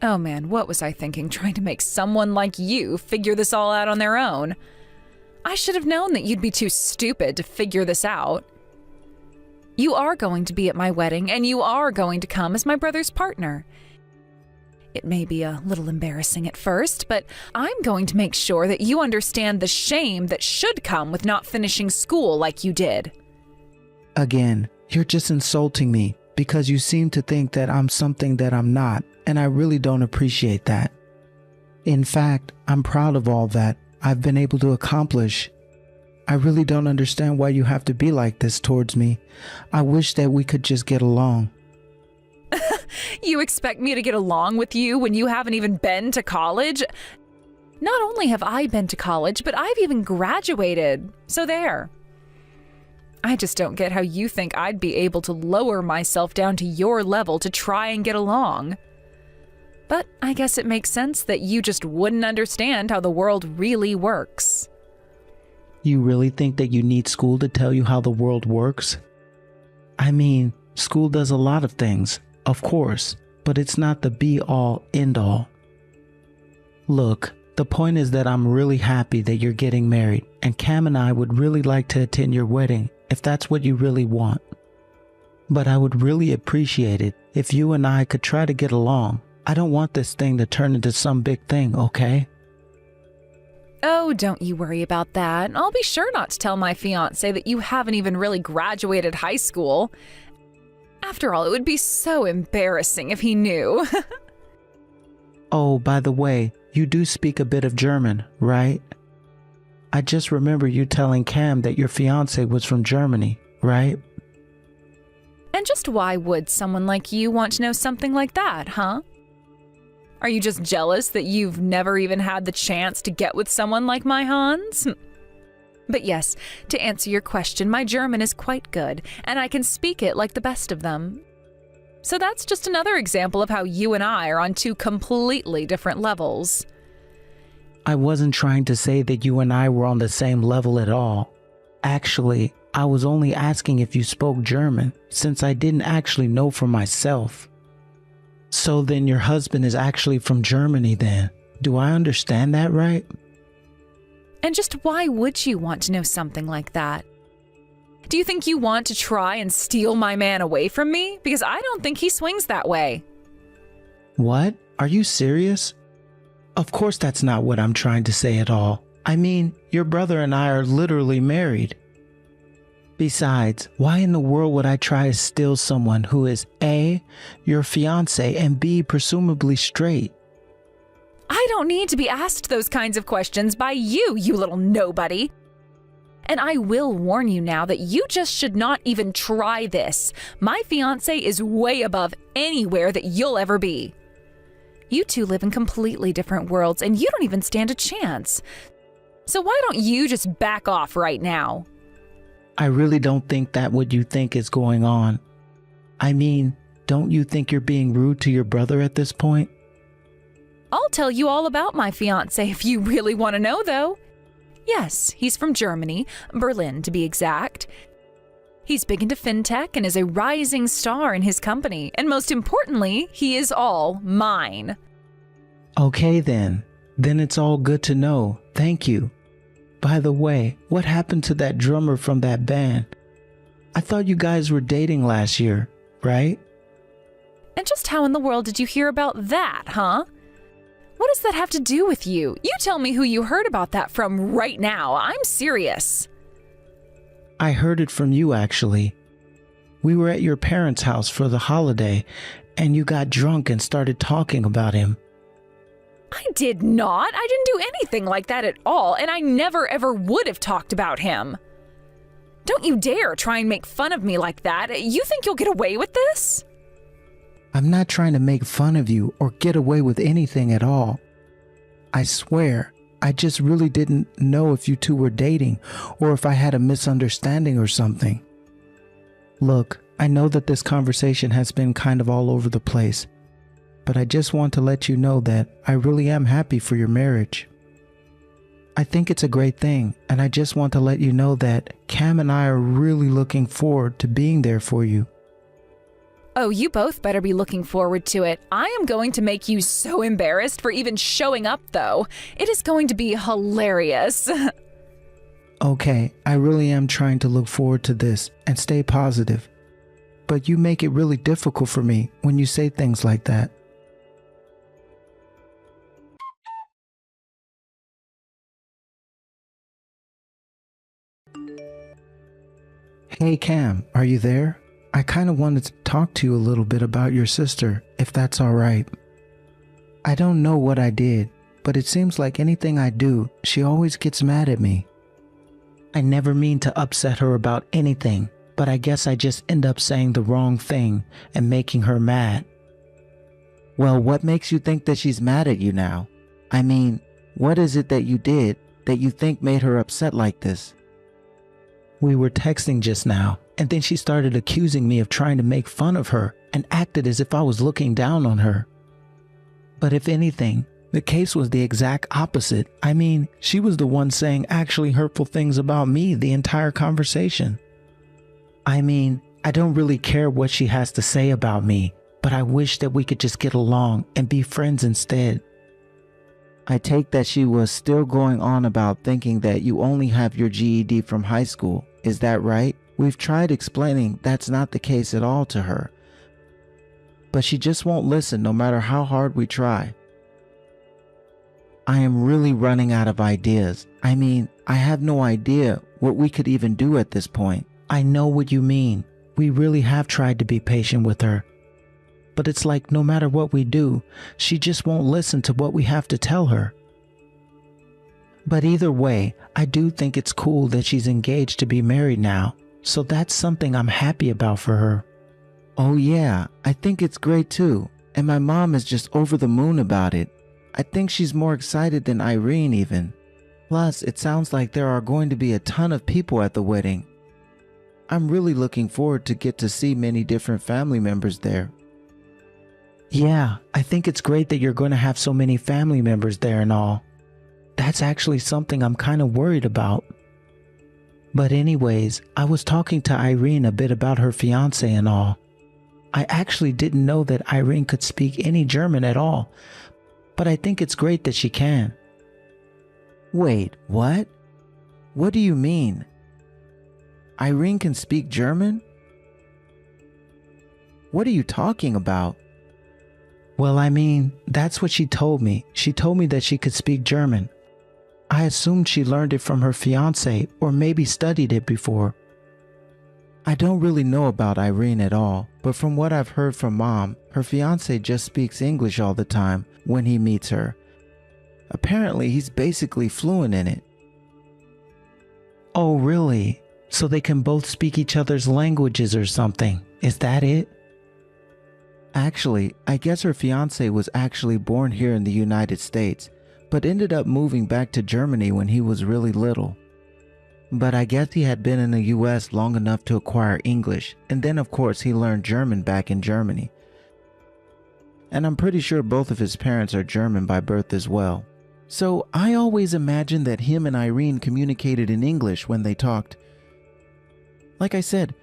Oh man, what was I thinking, trying to make someone like you figure this all out on their own? I should have known that you'd be too stupid to figure this out. You are going to be at my wedding, and you are going to come as my brother's partner. It may be a little embarrassing at first, but I'm going to make sure that you understand the shame that should come with not finishing school like you did. Again, you're just insulting me because you seem to think that I'm something that I'm not, and I really don't appreciate that. In fact, I'm proud of all that I've been able to accomplish. I really don't understand why you have to be like this towards me. I wish that we could just get along. You expect me to get along with you when you haven't even been to college? Not only have I been to college, but I've even graduated. So there. I just don't get how you think I'd be able to lower myself down to your level to try and get along. But I guess it makes sense that you just wouldn't understand how the world really works. You really think that you need school to tell you how the world works? I mean, school does a lot of things, of course, but it's not the be-all, end-all. Look, the point is that I'm really happy that you're getting married, and Cam and I would really like to attend your wedding if that's what you really want. But I would really appreciate it if you and I could try to get along. I don't want this thing to turn into some big thing, okay? Oh, don't you worry about that. I'll be sure not to tell my fiancé that you haven't even really graduated high school. After all, it would be so embarrassing if he knew. Oh, by the way, you do speak a bit of German, right? I just remember you telling Cam that your fiancé was from Germany, right? And just why would someone like you want to know something like that, huh? Are you just jealous that you've never even had the chance to get with someone like my Hans? But yes, to answer your question, my German is quite good, and I can speak it like the best of them. So that's just another example of how you and I are on two completely different levels. I wasn't trying to say that you and I were on the same level at all. Actually, I was only asking if you spoke German, since I didn't actually know for myself. So then your husband is actually from Germany then. Do I understand that right? And just why would you want to know something like that? Do you think you want to try and steal my man away from me? Because I don't think he swings that way. What? Are you serious? Of course that's not what I'm trying to say at all. I mean, your brother and I are literally married. Besides, why in the world would I try to steal someone who is A, your fiancé, and B, presumably straight? I don't need to be asked those kinds of questions by you, you little nobody. And I will warn you now that you just should not even try this. My fiancé is way above anywhere that you'll ever be. You two live in completely different worlds, and you don't even stand a chance. So why don't you just back off right now? I really don't think that what you think is going on. I mean, don't you think you're being rude to your brother at this point? I'll tell you all about my fiancé if you really want to know, though. Yes, he's from Germany, Berlin to be exact. He's big into fintech and is a rising star in his company. And most importantly, he is all mine. Okay then. Then it's all good to know. Thank you. By the way, what happened to that drummer from that band? I thought you guys were dating last year, right? And just how in the world did you hear about that, huh? What does that have to do with you? You tell me who you heard about that from right now. I'm serious. I heard it from you, actually. We were at your parents' house for the holiday, and you got drunk and started talking about him. I did not. I didn't do anything like that at all, and I never ever would have talked about him. Don't you dare try and make fun of me like that. You think you'll get away with this? I'm not trying to make fun of you or get away with anything at all. I swear, I just really didn't know if you two were dating or if I had a misunderstanding or something. Look, I know that this conversation has been kind of all over the place, but I just want to let you know that I really am happy for your marriage. I think it's a great thing, and I just want to let you know that Cam and I are really looking forward to being there for you. Oh, you both better be looking forward to it. I am going to make you so embarrassed for even showing up, though. It is going to be hilarious. Okay, I really am trying to look forward to this and stay positive. But you make it really difficult for me when you say things like that. Hey Cam, are you there? I kind of wanted to talk to you a little bit about your sister, if that's all right. I don't know what I did, but it seems like anything I do, she always gets mad at me. I never mean to upset her about anything, but I guess I just end up saying the wrong thing and making her mad. Well, what makes you think that she's mad at you now? I mean, what is it that you did that you think made her upset like this? We were texting just now, and then she started accusing me of trying to make fun of her and acted as if I was looking down on her. But if anything, the case was the exact opposite. I mean, she was the one saying actually hurtful things about me the entire conversation. I mean, I don't really care what she has to say about me, but I wish that we could just get along and be friends instead. I take that she was still going on about thinking that you only have your GED from high school. Is that right? We've tried explaining that's not the case at all to her, but she just won't listen no matter how hard we try. I am really running out of ideas. I mean, I have no idea what we could even do at this point. I know what you mean. We really have tried to be patient with her, but it's like no matter what we do, she just won't listen to what we have to tell her. But either way, I do think it's cool that she's engaged to be married now, so that's something I'm happy about for her. Oh yeah, I think it's great too, and my mom is just over the moon about it. I think she's more excited than Irene even. Plus, it sounds like there are going to be a ton of people at the wedding. I'm really looking forward to get to see many different family members there. Yeah, I think it's great that you're going to have so many family members there and all. That's actually something I'm kind of worried about. But anyways, I was talking to Irene a bit about her fiance and all. I actually didn't know that Irene could speak any German at all, but I think it's great that she can. Wait, what? What do you mean? Irene can speak German? What are you talking about? Well, I mean, that's what she told me. She told me that she could speak German. I assumed she learned it from her fiance or maybe studied it before. I don't really know about Irene at all, but from what I've heard from Mom, her fiance just speaks English all the time when he meets her. Apparently, he's basically fluent in it. Oh, really? So they can both speak each other's languages or something? Is that it? Actually, I guess her fiance was actually born here in the United States, but ended up moving back to Germany when he was really little. But I guess he had been in the US long enough to acquire English, and then of course he learned German back in Germany. And I'm pretty sure both of his parents are German by birth as well. So I always imagined that him and Irene communicated in English when they talked. Like I said,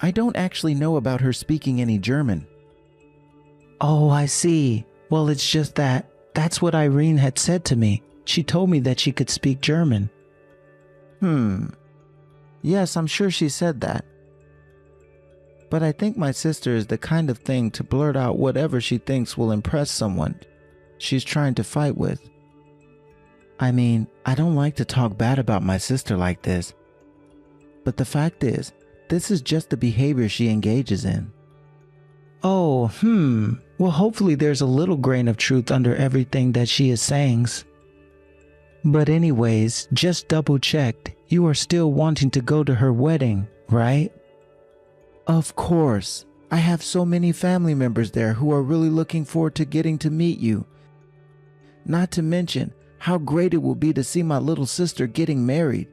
I don't actually know about her speaking any German. Oh, I see. Well, it's just that's what Irene had said to me. She told me that she could speak German. Yes, I'm sure she said that. But I think my sister is the kind of thing to blurt out whatever she thinks will impress someone she's trying to fight with. I mean, I don't like to talk bad about my sister like this. But the fact is, this is just the behavior she engages in. Oh, well, hopefully there's a little grain of truth under everything that she is saying. But anyways, just double checked. You are still wanting to go to her wedding, right? Of course. I have so many family members there who are really looking forward to getting to meet you. Not to mention how great it will be to see my little sister getting married.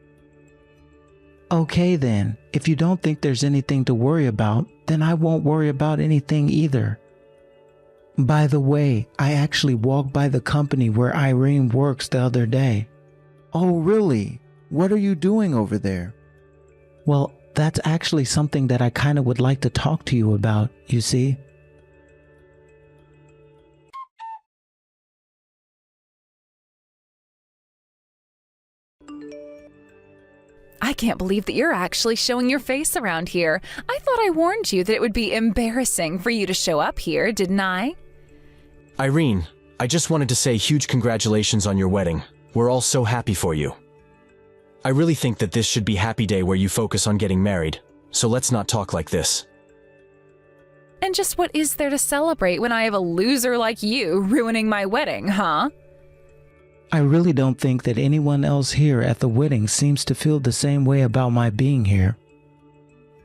Okay then, if you don't think there's anything to worry about, then I won't worry about anything either. By the way, I actually walked by the company where Irene works the other day. Oh really? What are you doing over there? Well, that's actually something that I kind of would like to talk to you about, you see? I can't believe that you're actually showing your face around here. I thought I warned you that it would be embarrassing for you to show up here, didn't I? Irene, I just wanted to say huge congratulations on your wedding. We're all so happy for you. I really think that this should be happy day where you focus on getting married, so let's not talk like this. And just what is there to celebrate when I have a loser like you ruining my wedding, huh? I really don't think that anyone else here at the wedding seems to feel the same way about my being here.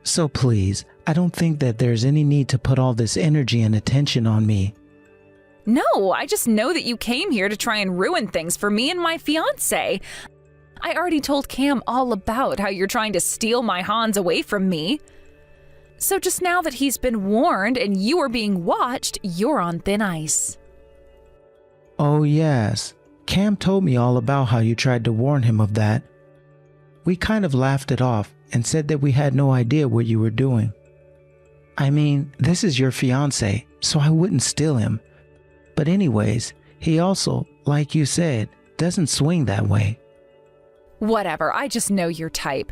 So please, I don't think that there's any need to put all this energy and attention on me. No, I just know that you came here to try and ruin things for me and my fiancé. I already told Cam all about how you're trying to steal my Hans away from me. So just now that he's been warned and you are being watched, you're on thin ice. Oh yes, Cam told me all about how you tried to warn him of that. We kind of laughed it off and said that we had no idea what you were doing. I mean, this is your fiancé, so I wouldn't steal him. But anyways, he also, like you said, doesn't swing that way. Whatever, I just know your type.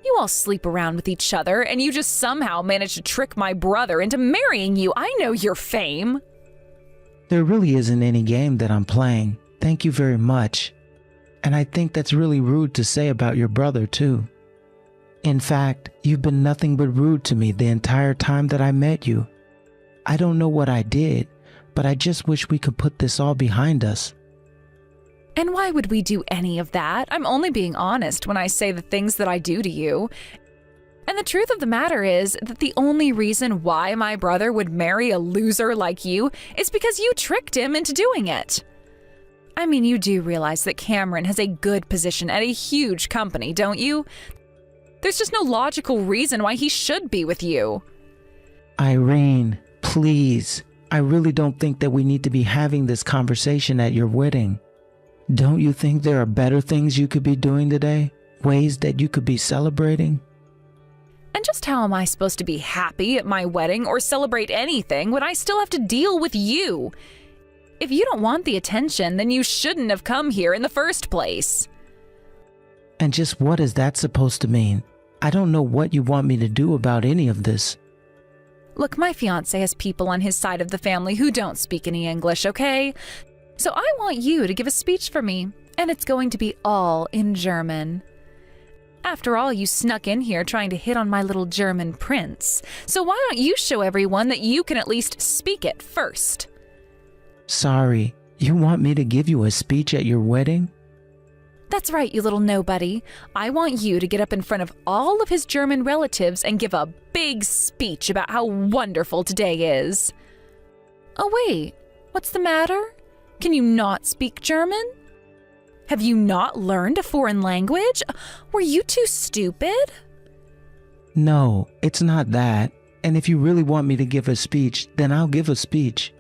You all sleep around with each other, and you just somehow managed to trick my brother into marrying you. I know your fame. There really isn't any game that I'm playing. Thank you very much. And I think that's really rude to say about your brother, too. In fact, you've been nothing but rude to me the entire time that I met you. I don't know what I did, but I just wish we could put this all behind us. And why would we do any of that? I'm only being honest when I say the things that I do to you. And the truth of the matter is that the only reason why my brother would marry a loser like you is because you tricked him into doing it. I mean, you do realize that Cameron has a good position at a huge company, don't you? There's just no logical reason why he should be with you. Irene, please. I really don't think that we need to be having this conversation at your wedding. Don't you think there are better things you could be doing today? Ways that you could be celebrating? And just how am I supposed to be happy at my wedding or celebrate anything when I still have to deal with you? If you don't want the attention, then you shouldn't have come here in the first place. And just what is that supposed to mean? I don't know what you want me to do about any of this. Look, my fiancé has people on his side of the family who don't speak any English, okay? So I want you to give a speech for me, and it's going to be all in German. After all, you snuck in here trying to hit on my little German prince. So why don't you show everyone that you can at least speak it first? Sorry, you want me to give you a speech at your wedding? That's right, you little nobody. I want you to get up in front of all of his German relatives and give a big speech about how wonderful today is. Oh wait, what's the matter? Can you not speak German? Have you not learned a foreign language? Were you too stupid? No, it's not that. And if you really want me to give a speech, then I'll give a speech.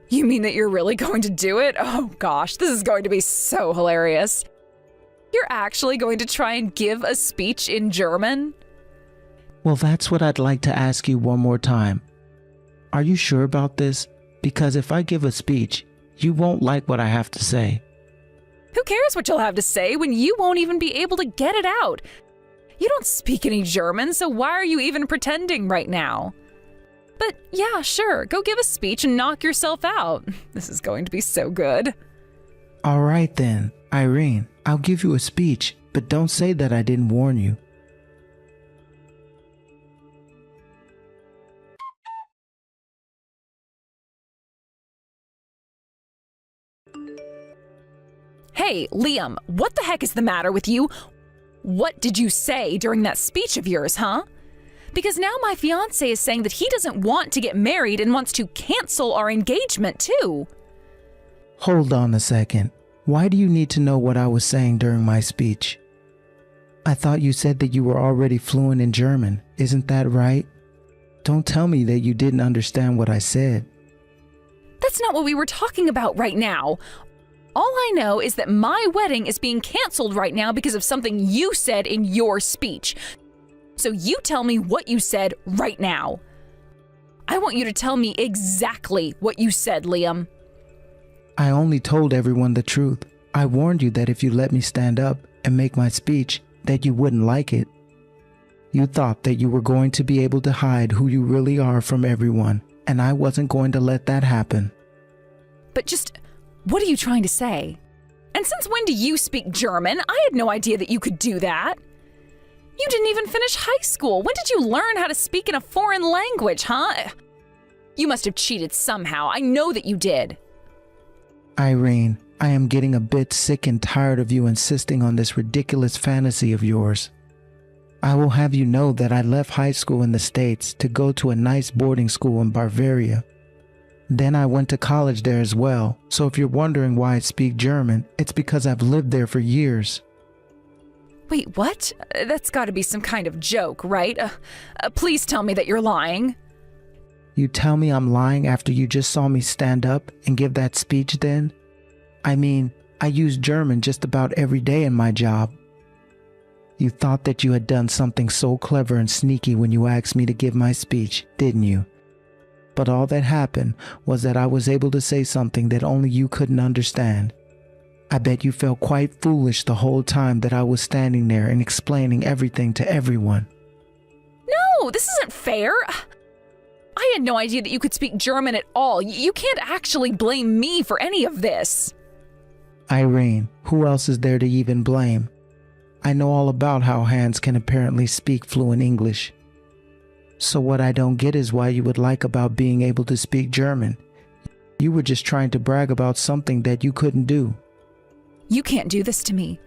You mean that you're really going to do it? Oh gosh, this is going to be so hilarious. You're actually going to try and give a speech in German? Well, that's what I'd like to ask you one more time. Are you sure about this? Because if I give a speech, you won't like what I have to say. Who cares what you'll have to say when you won't even be able to get it out? You don't speak any German, so why are you even pretending right now? But yeah, sure, go give a speech and knock yourself out. This is going to be so good. All right then, Irene, I'll give you a speech, but don't say that I didn't warn you. Hey, Liam, what the heck is the matter with you? What did you say during that speech of yours, huh? Because now my fiancé is saying that he doesn't want to get married and wants to cancel our engagement too. Hold on a second. Why do you need to know what I was saying during my speech? I thought you said that you were already fluent in German. Isn't that right? Don't tell me that you didn't understand what I said. That's not what we were talking about right now. All I know is that my wedding is being canceled right now because of something you said in your speech. So you tell me what you said right now. I want you to tell me exactly what you said, Liam. I only told everyone the truth. I warned you that if you let me stand up and make my speech, that you wouldn't like it. You thought that you were going to be able to hide who you really are from everyone, and I wasn't going to let that happen. But just, what are you trying to say? And since when do you speak German? I had no idea that you could do that. You didn't even finish high school. When did you learn how to speak in a foreign language, huh? You must have cheated somehow. I know that you did. Irene, I am getting a bit sick and tired of you insisting on this ridiculous fantasy of yours. I will have you know that I left high school in the States to go to a nice boarding school in Bavaria. Then I went to college there as well, so if you're wondering why I speak German, it's because I've lived there for years. Wait, what? That's got to be some kind of joke, right? Please tell me that you're lying. You tell me I'm lying after you just saw me stand up and give that speech then? I mean, I use German just about every day in my job. You thought that you had done something so clever and sneaky when you asked me to give my speech, didn't you? But all that happened was that I was able to say something that only you couldn't understand. I bet you felt quite foolish the whole time that I was standing there and explaining everything to everyone. No, this isn't fair. I had no idea that you could speak German at all. You can't actually blame me for any of this. Irene, who else is there to even blame? I know all about how Hans can apparently speak fluent English. So what I don't get is why you would like about being able to speak German. You were just trying to brag about something that you couldn't do. You can't do this to me.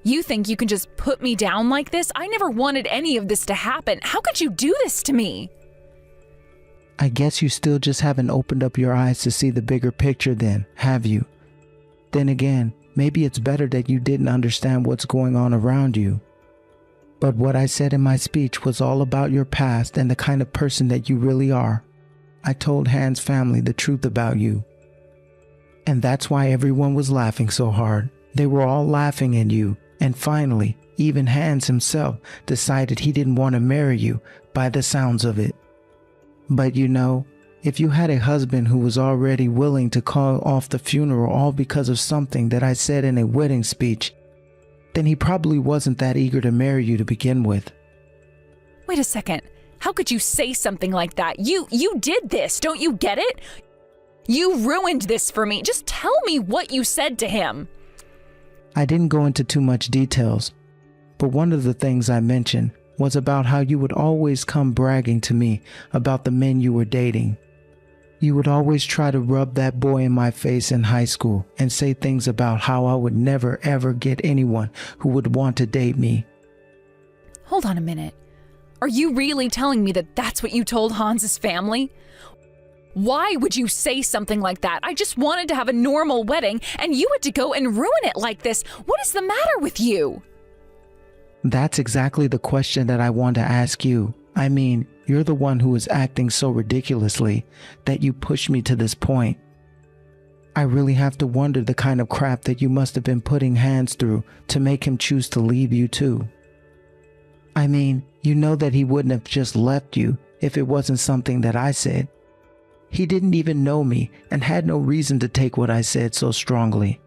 You think you can just put me down like this? I never wanted any of this to happen. How could you do this to me? I guess you still just haven't opened up your eyes to see the bigger picture then, have you? Then again, maybe it's better that you didn't understand what's going on around you. But what I said in my speech was all about your past and the kind of person that you really are. I told Hans' family the truth about you. And that's why everyone was laughing so hard. They were all laughing at you. And finally, even Hans himself decided he didn't want to marry you, by the sounds of it. But you know, if you had a husband who was already willing to call off the funeral all because of something that I said in a wedding speech, then he probably wasn't that eager to marry you to begin with. Wait a second. How could you say something like that? You did this, don't you get it? You ruined this for me. Just tell me what you said to him. I didn't go into too much details, but one of the things I mentioned was about how you would always come bragging to me about the men you were dating. You would always try to rub that boy in my face in high school and say things about how I would never ever get anyone who would want to date me. Hold on a minute. Are you really telling me that that's what you told Hans's family? Why would you say something like that? I just wanted to have a normal wedding and you had to go and ruin it like this. What is the matter with you? That's exactly the question that I want to ask you. I mean, you're the one who is acting so ridiculously that you pushed me to this point. I really have to wonder the kind of crap that you must have been putting Hans through to make him choose to leave you too. I mean, you know that he wouldn't have just left you if it wasn't something that I said. He didn't even know me and had no reason to take what I said so strongly.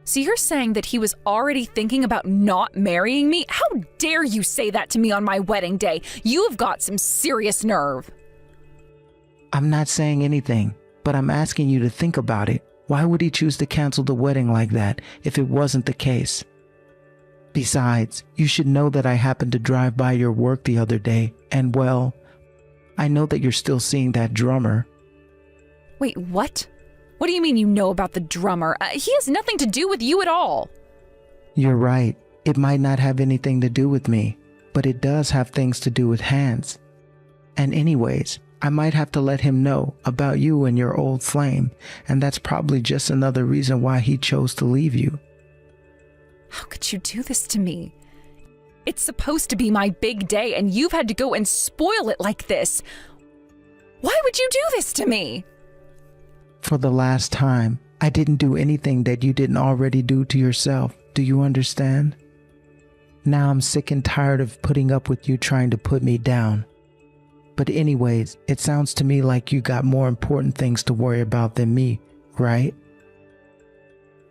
So you're saying that he was already thinking about not marrying me? How dare you say that to me on my wedding day? You have got some serious nerve. I'm not saying anything, but I'm asking you to think about it. Why would he choose to cancel the wedding like that if it wasn't the case? Besides, you should know that I happened to drive by your work the other day, and well, I know that you're still seeing that drummer. Wait, what? What do you mean you know about the drummer? He has nothing to do with you at all. You're right. It might not have anything to do with me, but it does have things to do with Hans. And anyways, I might have to let him know about you and your old flame, and that's probably just another reason why he chose to leave you. How could you do this to me? It's supposed to be my big day, and you've had to go and spoil it like this. Why would you do this to me? For the last time, I didn't do anything that you didn't already do to yourself. Do you understand? Now I'm sick and tired of putting up with you trying to put me down. But anyways, it sounds to me like you got more important things to worry about than me, right?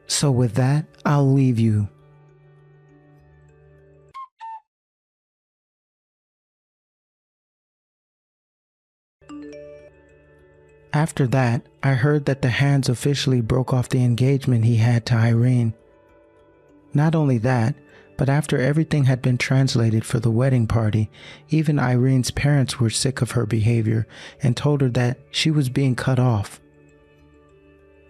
So with that, I'll leave you. After that, I heard that the Hans officially broke off the engagement he had to Irene. Not only that, but after everything had been translated for the wedding party, even Irene's parents were sick of her behavior and told her that she was being cut off.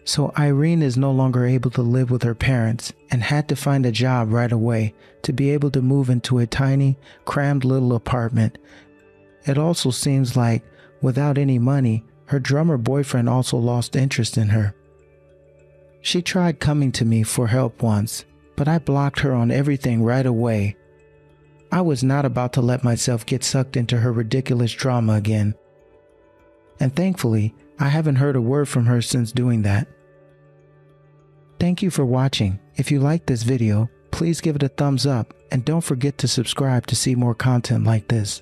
So Irene is no longer able to live with her parents and had to find a job right away to be able to move into a tiny, crammed little apartment. It also seems like, without any money, her drummer boyfriend also lost interest in her. She tried coming to me for help once, but I blocked her on everything right away. I was not about to let myself get sucked into her ridiculous drama again. And thankfully, I haven't heard a word from her since doing that. Thank you for watching. If you liked this video, please give it a thumbs up and don't forget to subscribe to see more content like this.